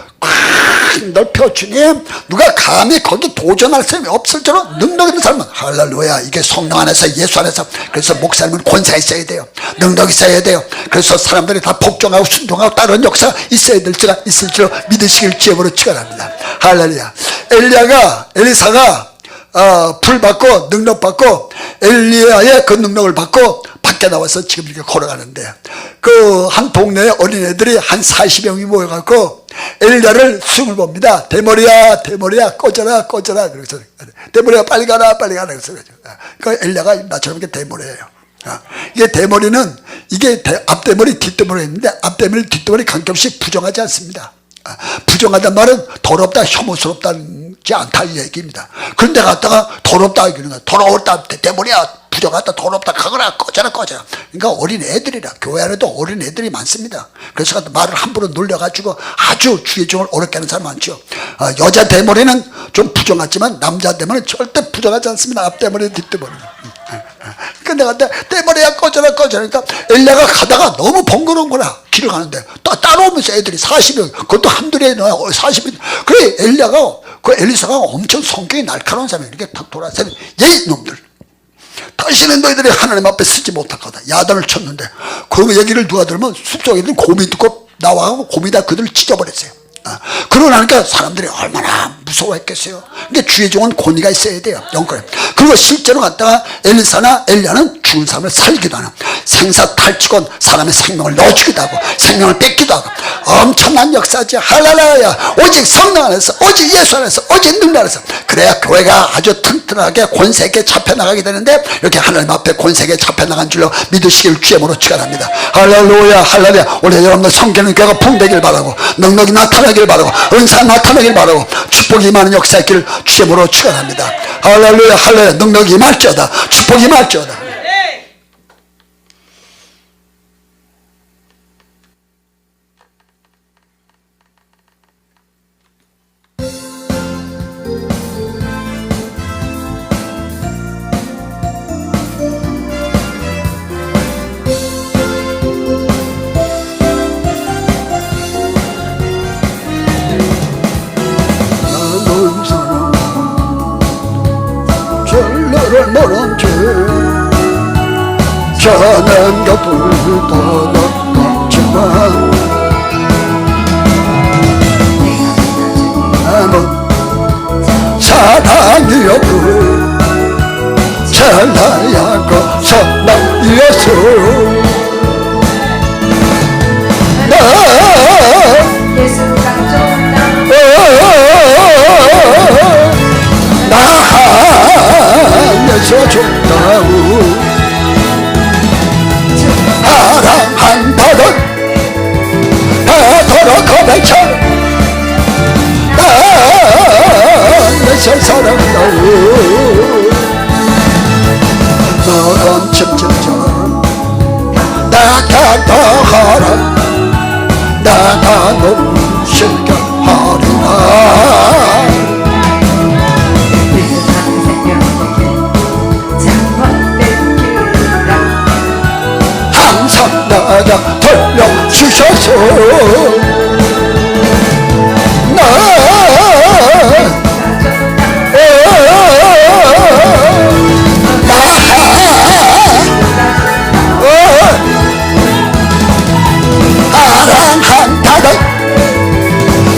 넓혀 주님, 누가 감히 거기 도전할 사람이 없을 정도로 능력 있는 사람은 할렐루야. 이게 성령 안에서, 예수 안에서. 그래서 목사님은 권세가 있어야 돼요. 능력이 있어야 돼요. 그래서 사람들이 다 복종하고 순종하고 따르는 역사가 있어야 될 줄 있을 줄 믿으시길 주님으로 축원합니다. 할렐루야. 엘리사가 불 받고 능력 받고 엘리야의 그 능력을 받고 밖에 나와서 지금 이렇게 걸어가는데, 그 한 동네에 어린애들이 한 40명이 모여갖고 엘리야를 숨을 봅니다. 대머리야 대머리야 꺼져라 꺼져라. 그래서 대머리야 빨리 가라 빨리 가라. 그래서 그 엘리야가 나처럼 이렇게 대머리예요. 이게 대머리는 이게 앞대머리 뒷대머리 있는데, 앞대머리 뒷대머리 관계없이 부정하지 않습니다. 부정하단 말은 더럽다 혐오스럽다지 않다 이 얘기입니다. 그런데 갔다가 더럽다 이러는 거야. 더러웠다 대머리야 부정하다 더럽다 가거라 꺼져라 꺼져라. 그러니까 어린 애들이라. 교회 안에도 어린 애들이 많습니다. 그래서 말을 함부로 놀려가지고 아주 주의 종을 어렵게 하는 사람 많죠. 여자 대머리는 좀 부정하지만 남자 대머리는 절대 부정하지 않습니다. 앞대머리 뒷대머리는. 근데 갔다 대머리야 꺼져라 꺼져라. 그러니까 엘리야가 가다가 너무 번거로운 거라. 길을 가는데 따라오면서 애들이 40명, 그것도 한둘이 아니라 40명. 그래 그 엘리사가 엄청 성격이 날카로운 사람이 이렇게 탁 돌아서 예이 놈들, 다시는 너희들이 하나님 앞에 쓰지 못할 거다. 야단을 쳤는데 그 얘기를 누가 들으면 숲속 애들은 곰이 듣고 나와서 곰이 다 그들을 찢어버렸어요. 그러고 나니까 사람들이 얼마나 무서워했겠어요. 그러니까 주의 종은 권위가 있어야 돼요. 영권에. 그리고 실제로 갔다가 엘리사나 엘리야는 죽은 사람을 살기도 하는, 생사 탈취건 사람의 생명을 넣어주기도 하고 생명을 뺏기도 하고 엄청난 역사지. 할렐루야. 오직 성령 안에서, 오직 예수 안에서, 오직 능력 안에서. 그래야 교회가 아주 튼튼하게 권세 있게 잡혀나가게 되는데, 이렇게 하나님 앞에 권세 있게 잡혀나간 줄로 믿으시길 주님으로 축원합니다. 할렐루야 할렐루야. 우리 여러분들 성경의 교회가 풍되길 바라고, 능력이 나타나길 바라고, 은사 나타나길 바라고, 축복이 임하는 역사 있기를 주님으로 축원합니다. 할렐루야 할렐루야. 능력이 임할지어다, 축복이 임할지어다. 모른 줄 저는 곁불도 높지만 사랑이여 그 찰나야고 선남 예수 예수 좋다우 사랑한다는 베드로 고백처럼 예수 사랑다우 너는 침침처럼 내가 더하라 내가 넘실게 하리라 항상 나가 돌려주셔서 사랑한다는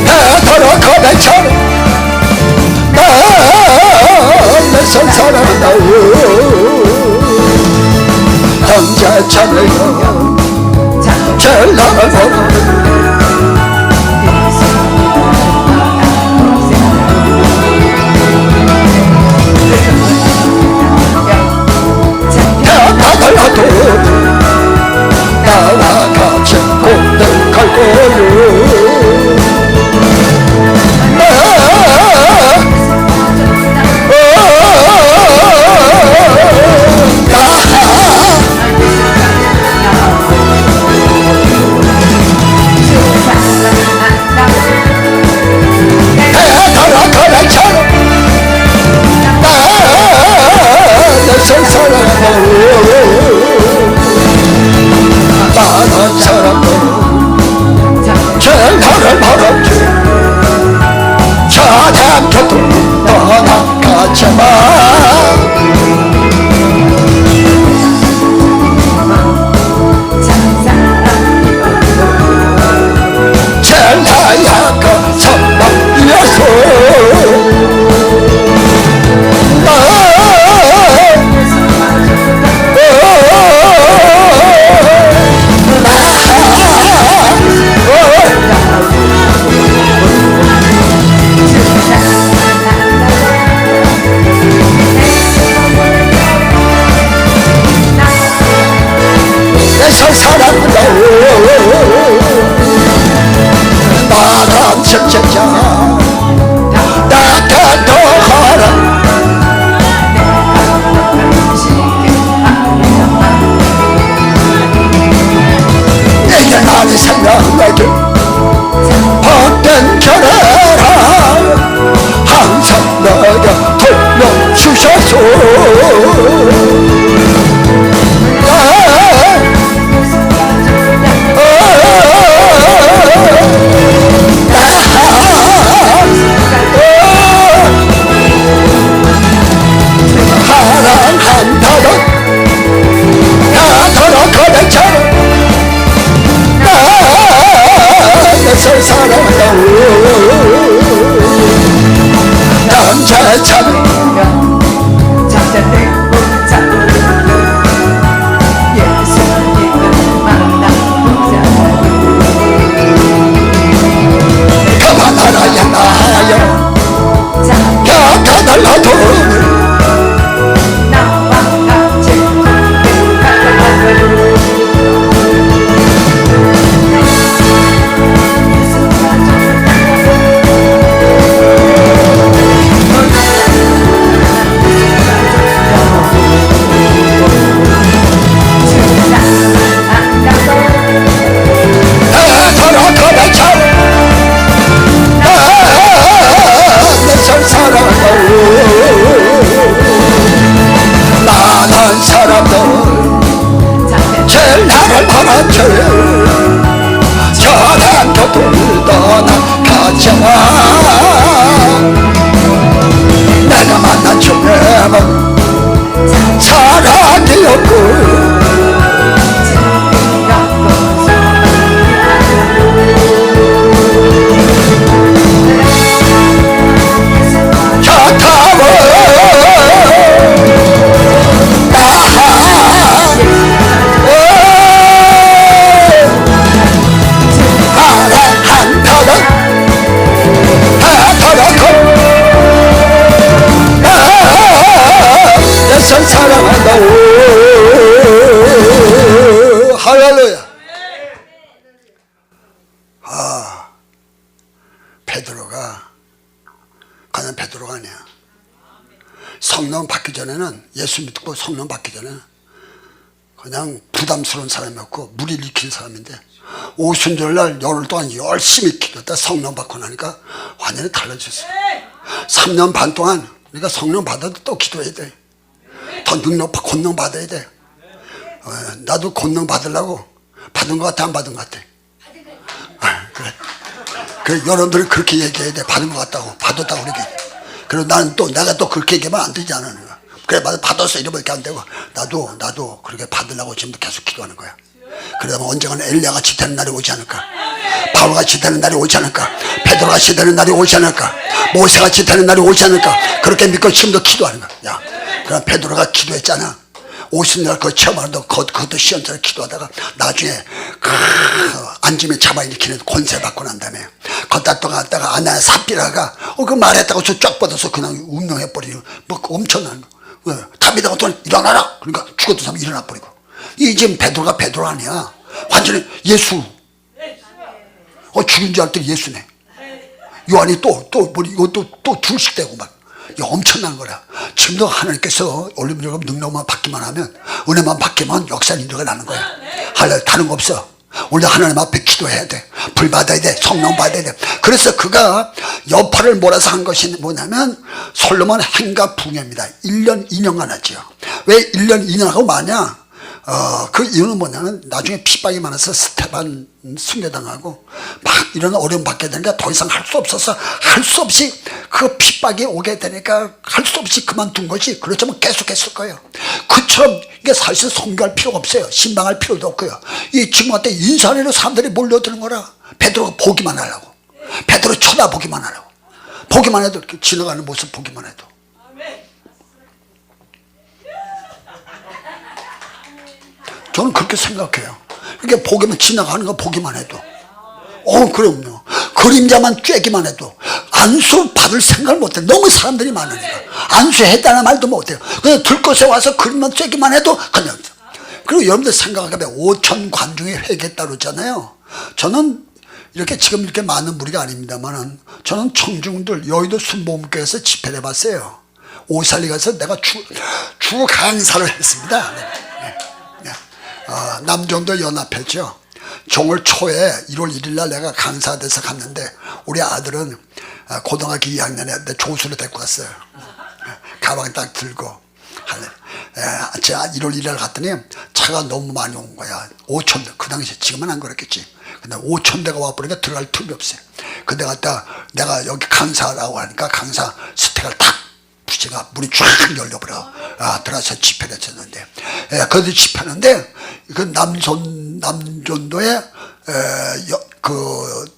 베드로 고백처럼 내 손 사랑한다고 형제 자매여 제일 나를 보는 나가도 나와 같이 고백할 거요 많은 사람들은 제일 나를 바라지 첫째자 나타나라 내게 나를 생각하게 복된 결해라 항상 내게 돌려주셔서 사랑한다던 나더러 거듭처럼 나를 사랑한다고 남자참 그만하라야 나야 곁에 많은 사람들 제일 나를 바라죠 저랑도 떠나가자 내가 만난 주님은 사랑이었고 사랑한다고 할렐루야. 베드로가 그냥 베드로가 아니야. 성령 받기 전에는 예수 믿고 성령 받기 전에는 그냥 부담스러운 사람이었고 물이 익힌 사람인데 오순절날 열흘 동안 열심히 기도했다 성령 받고 나니까 완전히 달라졌어요. 3년 반 동안 우리가 성령 받아도 또 기도해야 돼. 더 능력 권능 받아야 돼. 나도 권능 받으려고 받은 것 같아 안 받은 것 같아? 그래. 그래 여러분들이 그렇게 얘기해야 돼. 받은 것 같다고 받았다고 그렇게. 그리고 나는 또 내가 또 그렇게 얘기하면 안 되지 않아. 그래 받았어 이러면 안 되고 나도 그렇게 받으려고 지금도 계속 기도하는 거야. 그러면 언젠가는 엘리야같이 되는 날이 오지 않을까? 바울같이 되는 날이 오지 않을까? 베드로같이 되는 날이 오지 않을까? 모세같이 되는 날이 오지 않을까? 그렇게 믿고 지금도 기도하는 거야. 야, 그럼 베드로가 기도했잖아. 50년 그거 체험하는데 그것도 시험처럼 기도하다가 나중에 안짐에 잡아일으키는 권세 받고 난 다음에 걷다 또 갔다가 아나야 삽비라가 그 말했다고 저 쫙 뻗어서 그냥 운명해버리고 뭐 엄청난 거. 다비다가 또 일어나라 그러니까 죽었던 사람 일어나 버리고. 이 지금 베드로가 베드로 아니야. 완전히 예수. 죽인 줄 알았더니 예수네. 요한이 또 둘씩 되고 막. 엄청난 거라. 지금도 하나님께서 올림픽 능력만 받기만 하면 은혜만 받기만 역사는 일어나는 거야. 할래 다른 거 없어. 우리 하나님 앞에 기도해야 돼. 불 받아야 돼. 성령 받아야 돼. 그래서 그가 여파를 몰아서 한 것이 뭐냐면 솔로몬 행가 부녀입니다. 1년 2년간 하지요. 왜 1년 2년 하고 마냐? 그 이유는 뭐냐면 나중에 핍박이 많아서 스테반 순교당하고 막 이런 어려움 받게 되니까 더 이상 할 수 없어서 할 수 없이 그 핍박이 오게 되니까 할 수 없이 그만둔 거지. 그렇지만 계속했을 거예요. 그처럼 이게 사실 선교할 필요가 없어요. 신방할 필요도 없고요. 이 지금한테 인산으로 사람들이 몰려드는 거라. 베드로가 보기만 하려고. 베드로 쳐다보기만 하려고. 보기만 해도 이렇게 지나가는 모습 보기만 해도. 저는 그렇게 생각해요. 이렇게 보기만 지나가는 거 보기만 해도. 그럼요. 그림자만 쬐기만 해도 안수 받을 생각을 못해. 너무 사람들이 많으니까 안수했다는 말도 못해요. 그냥 들것에 와서 그림만 쬐기만 해도 그냥. 그리고 여러분들 생각하면 5천 관중이 회개 따르잖아요. 저는 이렇게 지금 이렇게 많은 무리가 아닙니다만은 저는 청중들 여의도 순복음교회에서 집회를 해봤어요. 오살리 가서 내가 주 강사를 했습니다. 남정도 연합회죠. 정월 초에 1월 1일 날 내가 강사 돼서 갔는데 우리 아들은 고등학교 2학년에 내 조수를 데리고 갔어요. 가방 딱 들고 제가 1월 1일 날 갔더니 차가 너무 많이 온 거야. 5,000대. 그 당시에 지금은 안 그랬겠지. 근데 5,000대가 와버리니까 들어갈 틈이 없어요. 근데 갔다 내가 여기 강사라고 하니까 강사 스택을 탁 부지가 문이 쫙 열려버려. 들어가서 집회를 했었는데, 거기서 집회하는데 그 남전도에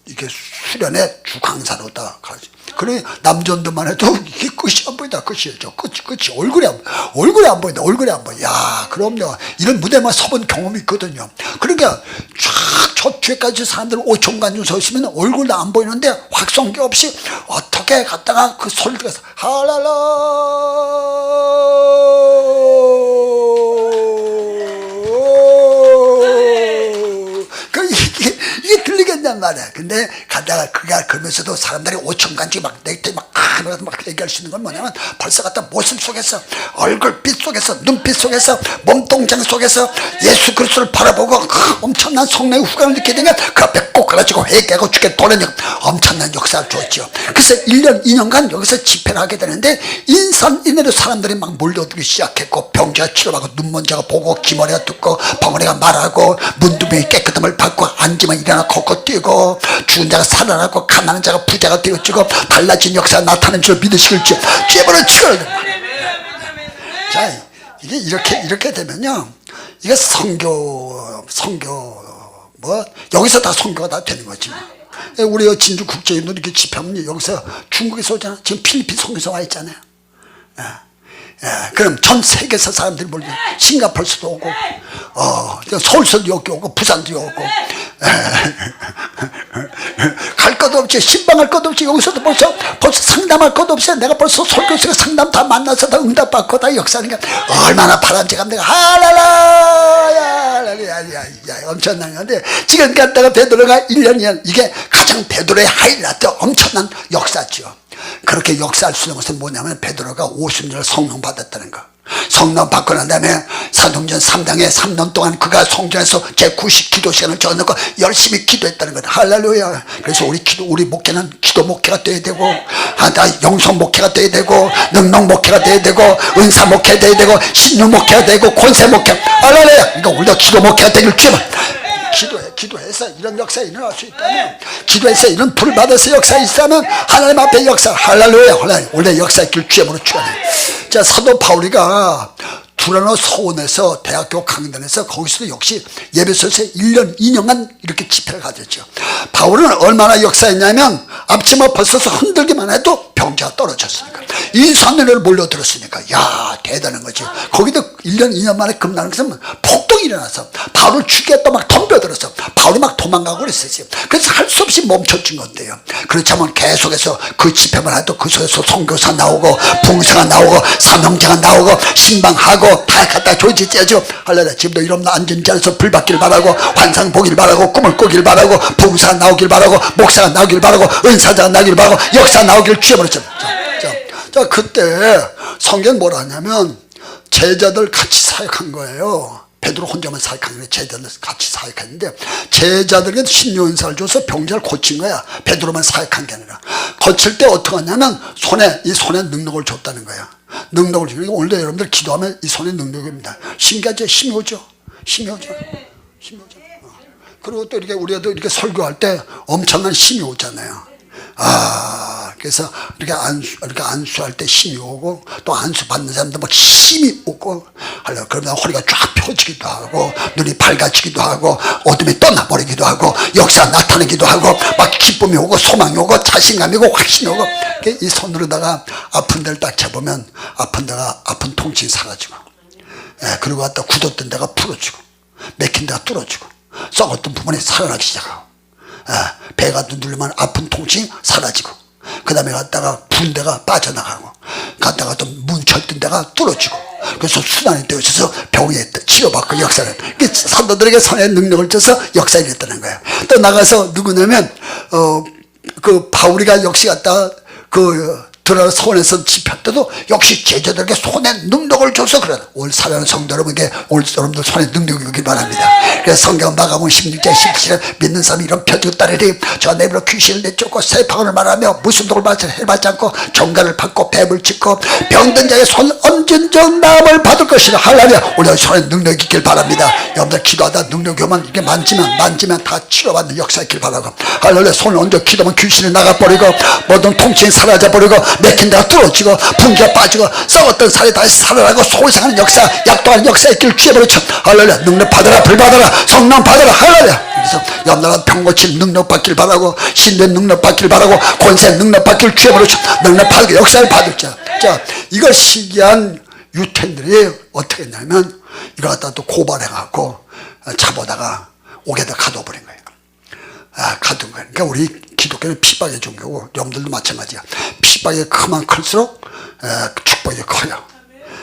이게 수련회 주 강사로 다 가지. 그래 남전도만 해도 이게 끝이 안 보인다. 끝이죠. 끝이 얼굴이 안 보인다. 얼굴이 안 보여. 야, 그럼요. 이런 무대만 서본 경험이 있거든요. 그러니까 쫙 저 뒤에까지 사람들 5천간 줄 서 있으면 얼굴도 안 보이는데 확성기 없이 어떻게 갔다가 그 소리를 들어서 할랄라 이게 들리겠냔 말이야. 근데 가다가 그가 그러면서도 사람들이 5천간지 막 내게 막 얘기할 수 있는 건 뭐냐면 벌써 갖다 모습 속에서 얼굴빛 속에서 눈빛 속에서 몸동장 속에서 예수 그리스도를 바라보고 엄청난 성령의 후광을 느끼게 되면 그 앞에 꼭 가가지고 회개하고 죽게 도는 엄청난 역사를 주었죠. 그래서 1년 2년간 여기서 집회를 하게 되는데 인산인해로 사람들이 막 몰려들기 시작했고 병자가 치료하고 눈먼자가 보고 기머리가 듣고 벙어리가 말하고 문두병이 깨끗함을 받고 앉으면 일어나 걷고 뛰고 죽은 자가 살아나고 가난한 자가 부자가 되어지고 달라진 역사가 나타나는 줄 믿으시길지 죄벌을 치고. 자, 이게 이렇게 되면요, 이게 선교 뭐 여기서 다 선교가 다 되는 거지. 우리 진주 국제인도 이렇게 집회하면 여기서 중국에서 오잖아. 지금 필리핀 선교사 와 있잖아요. 그럼 전 세계에서 사람들이 몰려. 싱가포르에서도 오고, 서울서도 여기 오고, 부산도 오고, 갈 것도 없지, 신방할 것도 없지. 여기서도 벌써 상담할 것도 없어요. 내가 벌써 설교에서 상담 다 만나서 다 응답받고 다 역사니까 얼마나 바람직한 내가 할랄라야 엄청난 건데, 지금 갔다가 베드로가 1년이야. 이게 가장 베드로의 하이라이트, 엄청난 역사죠. 그렇게 역사할 수 있는 것은 뭐냐면 베드로가 50년을 성령 받았다는 거. 성령 받고 난 다음에 사도행전 3장에 3년 동안 그가 성전에서 제90 기도 시간을 정해놓고 열심히 기도했다는 거다. 할렐루야. 그래서 우리 목회는 기도 목회가 돼야 되고, 영성 목회가 돼야 되고, 능력 목회가 돼야 되고, 은사 목회가 돼야 되고, 신유 목회가 되고, 권세 목회. 할렐루야. 그러니까 우리가 기도 목회가 되길 주면 기도해서 이런 역사 일어날 수 있다면, 기도해서 이런 불 받아서 역사 있다면 하나님 앞에 역사, 할렐루야, 원래 역사 있길 주임으로 축원해. 자, 사도 바울이가 두라노 서원에서 대학교 강단에서 거기서도 역시 예배소에서 1년 2년간 이렇게 집회를 가졌죠. 바울은 얼마나 역사했냐면 앞치마 벗어서 흔들기만 해도 병자가 떨어졌으니까, 인산인해로 몰려들었으니까, 야, 대단한 거지. 거기도 1년 2년 만에 급나는 것은 폭동이 일어나서 바울을 죽이겠다 막 덤벼들어서 바울이 막 도망가고 그랬어요. 그래서 할 수 없이 멈춰진 건데요. 그렇지만 계속해서 그 집회만 해도 그 속에서 선교사 나오고 봉사가 나오고 사명자가 나오고 신방하고 다 갖다 조지 째죠. 할렐루야. 지금도 이런 앉은 자리에서 불 받길 바라고, 환상 보길 바라고, 꿈을 꾸길 바라고, 봉사가 나오길 바라고, 목사가 나오길 바라고, 은사자가 나오길 바라고, 역사 나오길 주여버렸죠. 자, 그때 성경 뭐라 하냐면 제자들 같이 사역한 거예요. 베드로 혼자만 사역한 게 아니라 제자들 같이 사역했는데, 제자들에게 신유은사를 줘서 병자를 고친 거야. 베드로만 사역한 게 아니라. 고칠 때 어떻게 하냐면 이 손에 능력을 줬다는 거야. 능력을 주니까 원래 여러분들 기도하면 이 손에 능력입니다. 신기하죠? 힘이 오죠. 그리고 또 이렇게 우리가 또 이렇게 설교할 때 엄청난 힘이 오잖아요. 그래서 이렇게 안수할 때 힘이 오고, 또 안수 받는 사람도 막 힘이 오고, 그러면 허리가 쫙 펴지기도 하고, 눈이 밝아지기도 하고, 어둠이 떠나버리기도 하고, 역사 나타나기도 하고, 막 기쁨이 오고, 소망이 오고, 자신감이 오고, 확신이 오고. 이 손으로다가 아픈 데를 딱 잡으면 아픈 통증이 사라지고, 그리고 갖다 굳었던 데가 풀어지고, 맥힌 데가 뚫어지고, 썩었던 부분이 살아나기 시작하고, 배가 누르면 아픈 통증이 사라지고, 그 다음에 갔다가 분 데가 빠져나가고, 갔다가 또 뭉쳤던 데가 뚫어지고, 그래서 순환이 되어서 병에 치료받고 역사를, 사도들에게 선의 능력을 줘서 역사를 했다는 거예요. 또 나가서 누구냐면 그 바울이가 역시 갖다 들어 손에서 집할 때도 역시 제자들에게 손에 능력을 줘서 그래. 오늘 사랑하는 성도 여러분에게 오늘 여러분들 손에 능력이 오길 바랍니다. 그래서 성경 마가복음 16장 17절에 믿는 사람이 이런 표적을 따르리 저 내버려 귀신을 내쫓고 세파원을 말하며 무슨 독을 해받지 않고 종가를 받고 뱀을 짚고 병든 자의 손 얹은 적 나음을 받을 것이라. 할렐루야. 우리 손에 능력이 있길 바랍니다. 여러분들 기도하다 능력이 오면 이렇게 만지면 다 치료받는 역사 있길 바라고. 할렐루야. 손을 얹어 기도하면 귀신이 나가버리고 모든 통증이 사라져버리고 맥힌 데가 뚫어지고 분기가 빠지고 썩었던 살이 다시 살아나고 소생하는 역사, 약도하는 역사 있기를 주의 버리죠. 할렐루야. 능력 받아라. 불 받아라. 성령 받아라. 할렐루야. 그래서 여러분들 병 고칠 능력 받길 바라고, 신뢰 능력 받길 바라고, 권세 능력 받길 주의 버리죠. 능력 받고 역사를 받을 자. 자, 이걸 시기한 유태인들이 어떻게 했냐면 이걸 갖다 또 고발해갖고 잡아다가 옥에다 가둬버린 거예요. 가둔 거예요. 그러니까 우리 기독교는 핍박의 종교고 여러분들도 마찬가지야. 핍박이 크면 클수록 축복이 커요.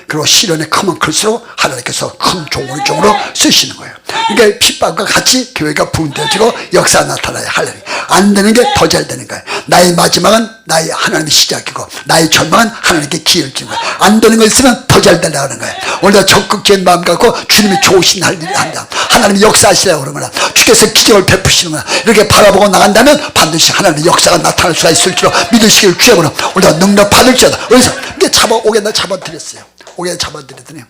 그리고 시련이 크면 클수록 하나님께서 큰 종으로 쓰시는 거예요. 그러니까 핍박과 같이 교회가 부흥되어지고 역사가 나타나야 할렐루야. 안 되는 게 더 잘 되는 거예요. 나의 마지막은 나의 하나님의 시작이고 나의 전망은 하나님께 기회를 주는 거예요. 안 되는 거 있으면 더 잘 되려는 거예요. 오늘 적극적인 마음 갖고 주님이 좋으신 할 일을 한다. 하나님이 역사하시려고 그러거나 주께서 기적을 베푸시는 거나 이렇게 바라보고 나간다면 반드시 하나님의 역사가 나타날 수가 있을 줄로 믿으시길 주여보라. 우리가 능력 받을 자다. 그래서 이게 옥에다 잡아드렸어요. 옥에 잡아드렸더니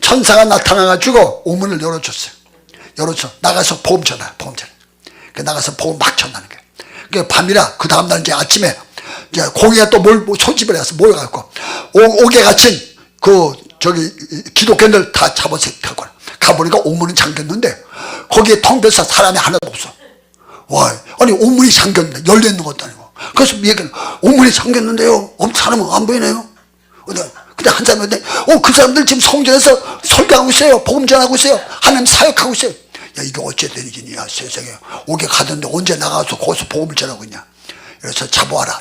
천사가 나타나가지고 오문을 열어줬어요. 열어줘. 나가서 보험 전화. 나가서 보험 막 전하는 거예요. 그러니까 밤이라 그 다음날 이제 아침에 이제 공의가 또 소집을 해서 모여갖고 옥에 갇힌 기독교인들 다 잡아서 가보니까 오문은 잠겼는데 거기에 텅 비어서 사람이 하나도 없어. 와, 아니 오문이 잠겼는데 열려있는 것도 아니고. 그래서 얘기는 오문이 잠겼는데요. 사람은 안 보이네요. 근데 한 사람인데 그 사람들 지금 성전에서 설교하고 있어요. 복음 전하고 있어요. 하나님 사역하고 있어요. 야, 이게 어째 된 일이냐 세상에. 옥에 가던데 언제 나가서 거기서 복음을 전하고 있냐. 그래서 잡아와라.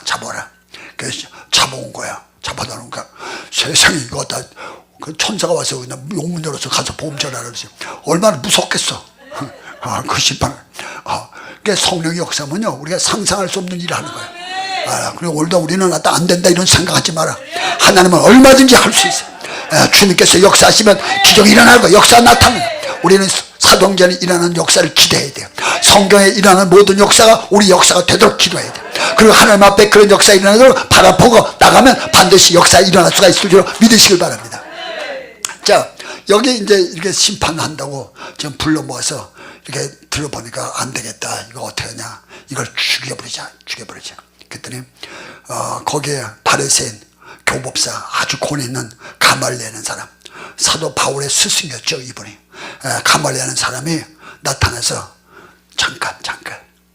그래서 잡아온 거야. 잡아다놓으니까 세상에 이거 다 천사가 와서 그냥 용문 열어서 가서 복음 전하라 그러지. 얼마나 무섭겠어. 그 심판. 그게 성령의 역사면요 우리가 상상할 수 없는 일을 하는 거야. 그리고 오늘도 우리는 안 된다 이런 생각하지 마라. 하나님은 얼마든지 할 수 있어. 주님께서 역사하시면 기적이 일어나고 역사가 나타나는 거야. 우리는 사도행전에 일어나는 역사를 기대해야 돼요. 성경에 일어나는 모든 역사가 우리 역사가 되도록 기도해야 돼요. 그리고 하나님 앞에 그런 역사가 일어나도록 바라보고 나가면 반드시 역사가 일어날 수가 있을 줄 믿으시길 바랍니다. 자, 여기 이제 이렇게 심판한다고 지금 불러 모아서 이렇게 들어보니까 안 되겠다. 이거 어떻게 하냐. 이걸 죽여버리자. 그랬더니 거기에 바리새인 교법사 아주 권위 있는 가말리엘이라는 사람, 사도 바울의 스승이었죠. 이분이 가말리엘이라는 사람이 나타나서 잠깐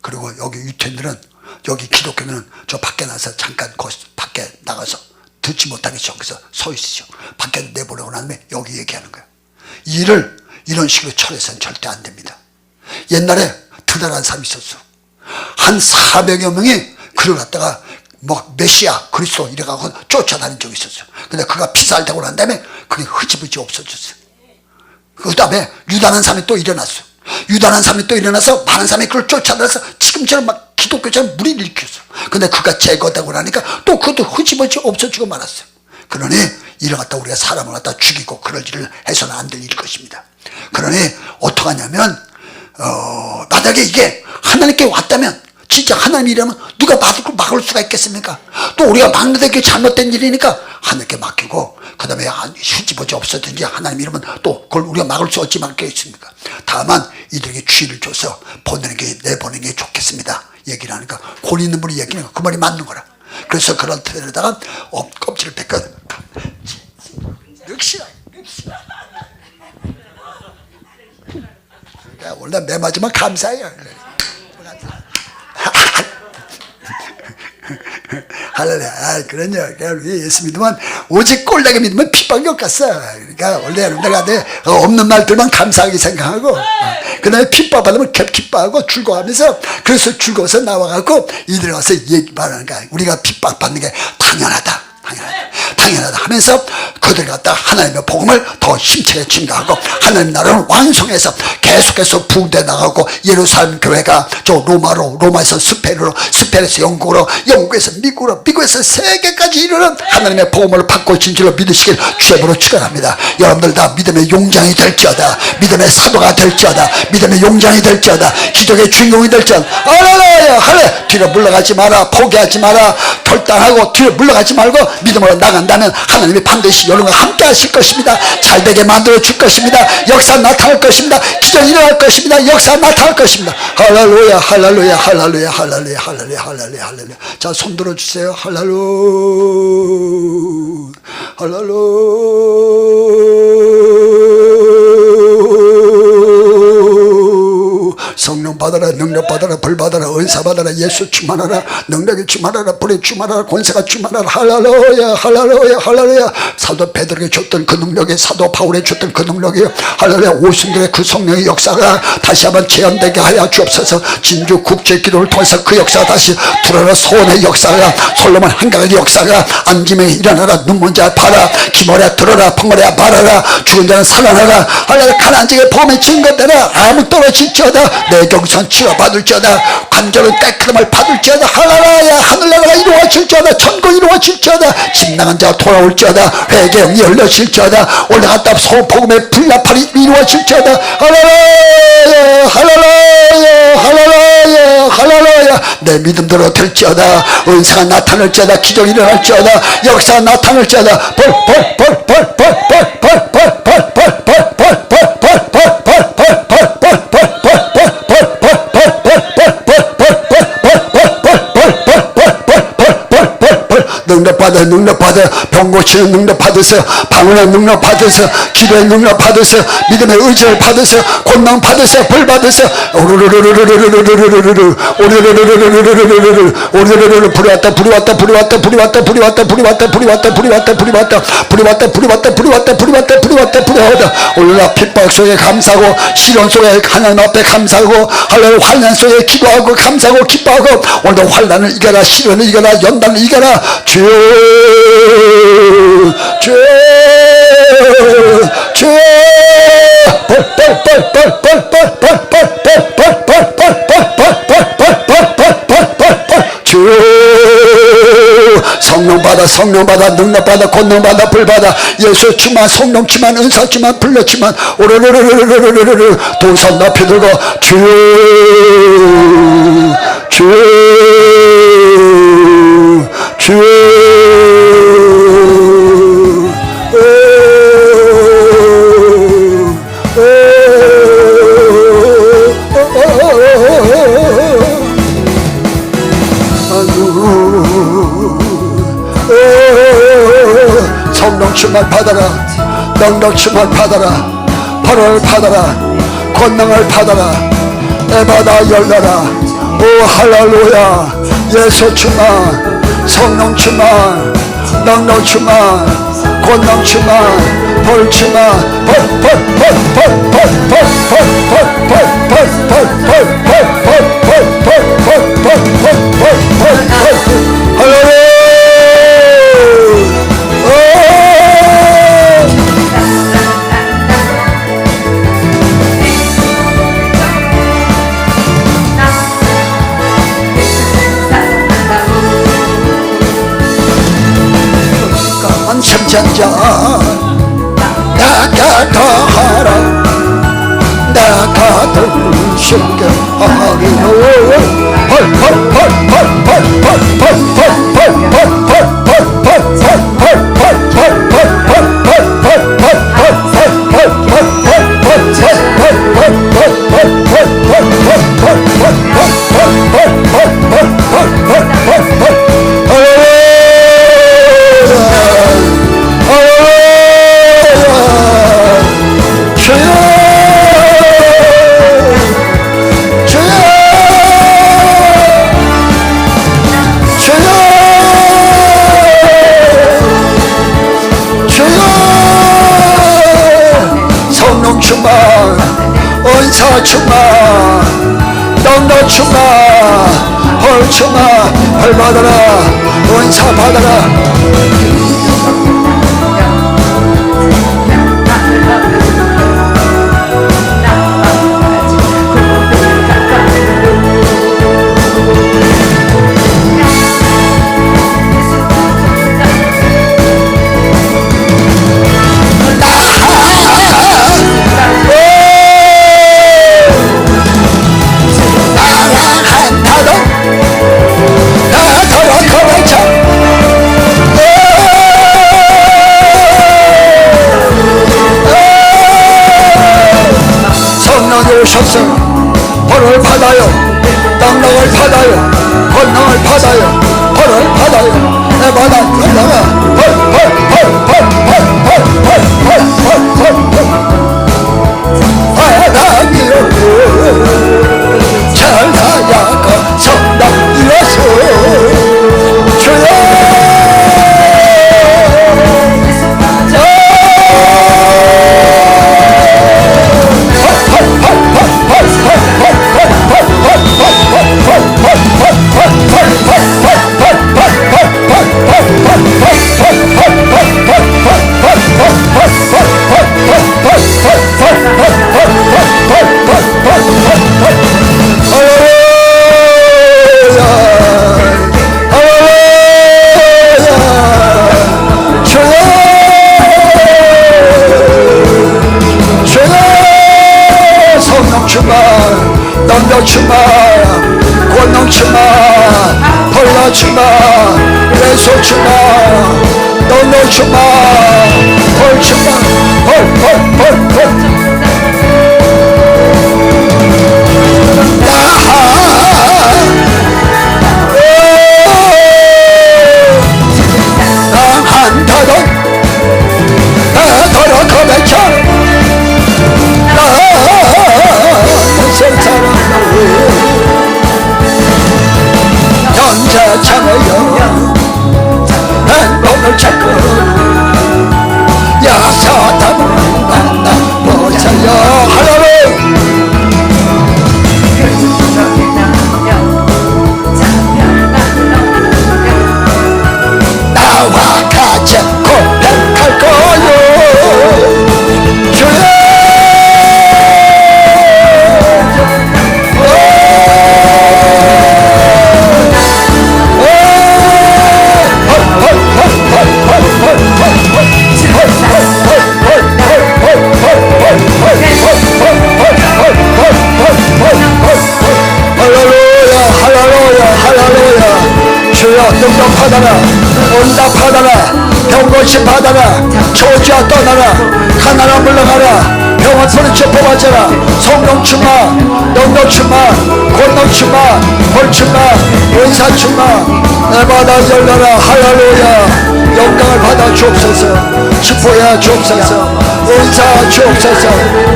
그리고 여기 유태인들은 여기 기독교는 저 밖에 나서 잠깐 밖에 나가서 듣지 못하게 저기서 서 있으시오. 밖에 내보내고 난 다음에 여기 얘기하는 거예요. 이 일을 이런 식으로 처리해서는 절대 안 됩니다. 옛날에 드다라는 사람이 있었어. 한 400여 명이 그를 갖다가 메시아 그리스도 이래가고 쫓아다닌 적이 있었어요. 근데 그가 피살되고 난 다음에 그게 흐지부지 없어졌어요. 그 다음에 유다라는 사람이 또 일어났어. 유다라는 사람이 또 일어나서 많은 사람이 그걸 쫓아다녀서 지금처럼 막 기독교처럼 무리를 일으켰어. 근데 그가 제거되고 나니까 또 그것도 흐지부지 없어지고 말았어요. 그러니 이를 갖다 우리가 사람을 갖다 죽이고 그럴 일을 해서는 안 될 일일 것입니다. 그러니 어떡하냐면 만약에 이게 하나님께 왔다면 진짜 하나님이라면 누가 막을 수가 있겠습니까? 또 우리가 막는 게 잘못된 일이니까 하나님께 맡기고 그 다음에 휴지부지 없었든지 하나님 이러면 또 그걸 우리가 막을 수 없지 않겠습니까? 다만 이들에게 주의를 줘서 내보내는 게 좋겠습니다. 얘기를 하니까 권위 있는 분이 얘기하니까 그 말이 맞는 거라. 그래서 그런 데다가 껍질을 벗겨 늑시라. 원래 매 맞으면 감사해요. 할렐루야. 그러냐. 우리 예수 믿으면 오직 꼴나게 믿으면 핍박이 없겠어. 그러니까 원래 내가 없는 말들만 감사하게 생각하고 그 다음에 핍박 받으면 기뻐하고 즐거워하면서 그래서 즐거워서 나와갖고 이들에 와서 얘기 말하는 거야. 우리가 핍박 받는 게 당연하다. 당연하다 하면서 그들 갖다 하나님의 복음을 더 힘차게 증가하고 하나님 나라를 완성해서 계속해서 부흥돼 나가고 예루살렘 교회가 저 로마에서 스페인으로, 스페인에서 영국으로, 영국에서 미국으로, 미국에서 세계까지 이르는 하나님의 복음을 받고 진실로 믿으시길 주님으로 축원합니다. 여러분들 다 믿음의 용장이 될지어다, 믿음의 사도가 될지어다, 믿음의 용장이 될지어다, 기적의 주인공이 될지어다. 할렐루야, 할렐루야. 뒤로 물러가지 마라, 포기하지 마라, 결단하고 뒤로 물러가지 말고 믿음으로 나간다면 하나님이 반드시 여러분과 함께 하실 것입니다. 잘되게 만들어 줄 것입니다. 역사 나타날 것입니다. 기적이 일어날 것입니다. 역사 나타날 것입니다. 할렐루야, 할렐루야, 할렐루야, 할렐루야, 할렐루야, 할렐루야, 할렐루야. 자, 손 들어주세요. 할렐루야, 할렐루야. 성령 받아라, 능력 받아라, 불 받아라, 은사 받아라, 예수 충만하라, 능력이 충만하라, 불이 충만하라, 권세가 충만하라. 할렐루야, 할렐루야, 할렐루야. 사도 베드로에게 줬던 그 능력이 사도 바울에게 줬던 그 능력이 할렐루야. 오순절의 그 성령의 역사가 다시 한번 재현되게 하여 주옵소서. 진주 국제 기도를 통해서 그 역사가 다시 불어라. 소원의 역사가, 솔로몬 한강의 역사가, 안짐에 일어나라, 눈먼 자 봐라, 기머리야 들어라, 펑거리야 말하라, 죽은 자는 살아나라. 할렐루야. 가나안 지역의 복음의 증거되라. 아무 떨어질지어다, 내 경선 치료받을지어다, 관절은 깨끗함을 받을지어다. 할렐루야. 하늘나라가 이루어질지어다, 천국이 이루어질지어다, 집 나간 자가 돌아올지어다, 회개형이 열려질지어다, 올라갔다 소복음의 불나팔이 이루어질지어다. 할렐루야, 할렐루야, 할렐루야, 할렐루야. 내 믿음대로 될지어다, 은사가 나타날지어다, 기적이 일어날지어다, 역사가 나타날지어다. 능력 받아, 능력 받아. 병 고치는 능력 받으세요. 방언의 능력 받으세요. 기도의 능력 받으세요. 믿음의 의지를 받으세요. 권능 받으세요. 불 받으세요. 오르르르르르르르르르르, 오르르르르르르르르르, 오르르르르. 불이 왔다, 불이 왔다, 불이 왔다, 불이 왔다, 불이 왔다, 불이 왔다, 불이 왔다, 불이 왔다, 불이 왔다, 불이 왔다, 불이 왔다, 불이 왔다, 불이 왔다, 불이 왔다, 불이 왔다. 오늘날 핍박 속에 감사하고, 시련 속에 하나님 앞에 감사하고, 할렐루야. 환난 속에 기도하고 감사하고 기뻐하고, 오늘도 환난을 이겨라, 시련을 이겨라, 연단을 이겨라. 주 성령 받아, 성령 받아, 능력 받아, 권능 받아, 불 받아. 예수 충만, 성령 충만, 은사 충만, 불력 충만. 오르르르르르르르르. 두 손 높이 들고 성령 충만 받아라, 능력 충만 받아라, 불을 받아라, 권능을 받아라, 에바다 열려라. 오 할렐루야. 예수 충만, 성령 충만, 능력 충만, 권능 충만, 불 충만. 할렐루야. 천천자 나가 더하라, 나가 더 쉽게 하리로. 은사 충만, 능력 충만, 불 충만. 불 받아라, 은사 받아라. 주옵소서. 벌을 받아요. 능력을 받아요. 권능을 받아요. 벌을 받아요. 내마다 열려라. 하나님이여 잘하야가 성당이어서 주여 넘겨주마, 권능주마, 벌려주마, 왼손주마, 넘겨주마, 벌주마, 벌. 한타던 더러 거백쳐 현재 참여여 행복을 찾고 야사담을 만나보자여 할렐루야. 나와 같이 고백할 거요 주여. 주여 능력 받아라. 응답 받아라. 병고침 받아라. 초지와 떠나라. 가나라 물러가라. 병원 소리쳐 뽑아져라. 성령 충마, 능력 충마, 권능 충마, 벌 충마, 은사 충마. 내마다 열려라. 할렐루야. 영광을 받아 주옵소서. 축복해 주옵소서. 은사 주옵소서.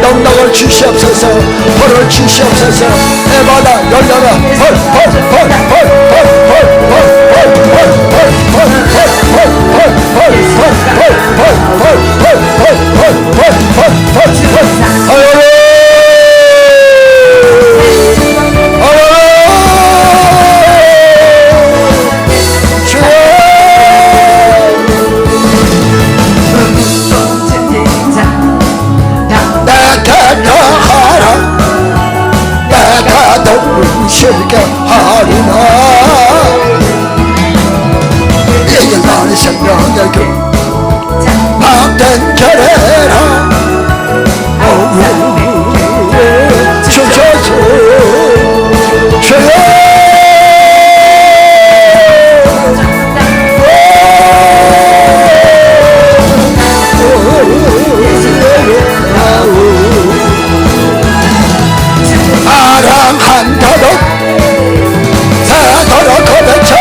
능력을 주시옵소서. 벌을 주시옵소서. 내마다 열려라. 쉽게 하리라. 이게 나의 생명의 길 밤된 결해라. 주셔서 주여. 아랑한다도 사도로 고백쳐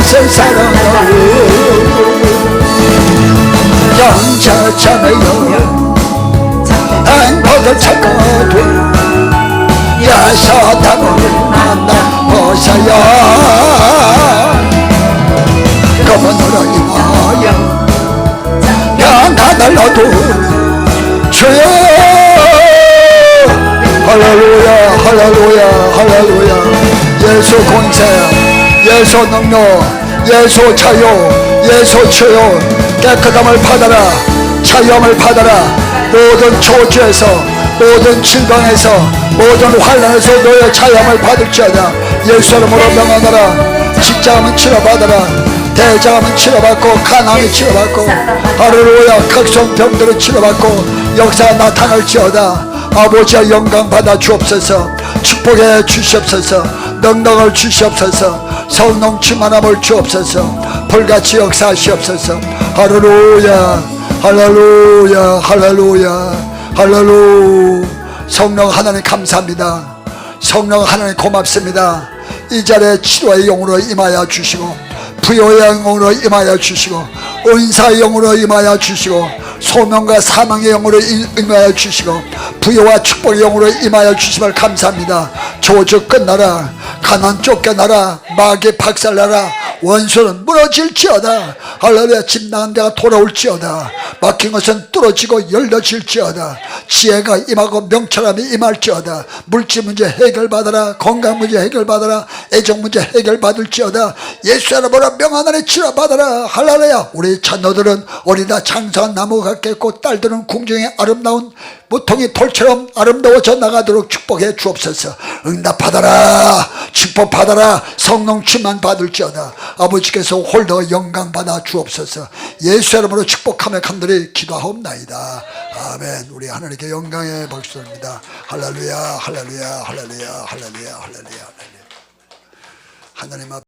세상으로 영자자매여 행복을 찾거든 야사담을 만나보세요. 검은으로 인하여 평안을 얻은 주여. 할렐루야 할렐루야 할렐루야. 예수 권세, 예수 능력, 예수 자유, 예수 치유, 깨끗함을 받아라. 자유함을 받아라. 모든 초주에서, 모든 질병에서, 모든 환난에서 너의 자유함을 받을지어다. 예수 이름으로 명하노라. 직장함은 치료받아라. 대장함은 치료받고, 가난함이 치료받고, 할렐루야. 각종 병들은 치료받고 역사가 나타날지어다. 아버지의 영광 받아 주옵소서. 축복해 주시옵소서. 능력을 주시옵소서. 성령 충만함을 주옵소서. 불같이 역사하시옵소서. 할렐루야 할렐루야 할렐루야. 할렐루야. 성령 하나님 감사합니다. 성령 하나님 고맙습니다. 이 자리에 치료의 영으로 임하여 주시고, 부요의 영으로 임하여 주시고, 은사의 영으로 임하여 주시고, 소명과 사망의 영으로 임하여 주시고, 부요와 축복의 영으로 임하여 주심을 감사합니다. 저주 끝나라, 가난 쫓겨나라, 마귀 박살나라, 원수는 무너질지어다. 할렐루야. 집 나간 데가 돌아올지어다. 막힌 것은 뚫어지고 열려질지어다. 지혜가 임하고 명철함이 임할지어다. 물질 문제 해결받아라. 건강 문제 해결받아라. 애정 문제 해결받을지어다. 예수 이름으로 명한 안에 치료받아라. 할렐루야. 우리 자녀들은 어리다 장성한 나무 같겠고, 딸들은 궁중의 아름다운 모통이 돌처럼 아름다워져 나가도록 축복해 주옵소서. 응답받아라. 축복받아라. 성령 충만 받을지어다. 아버지께서 홀더 영광 받아 주옵소서. 예수 이름으로 축복하며 간절히 기도하옵나이다. 아멘. 우리 하나님께 영광의 박수입니다. 할렐루야, 할렐루야, 할렐루야, 할렐루야, 할렐루야. 하나님 앞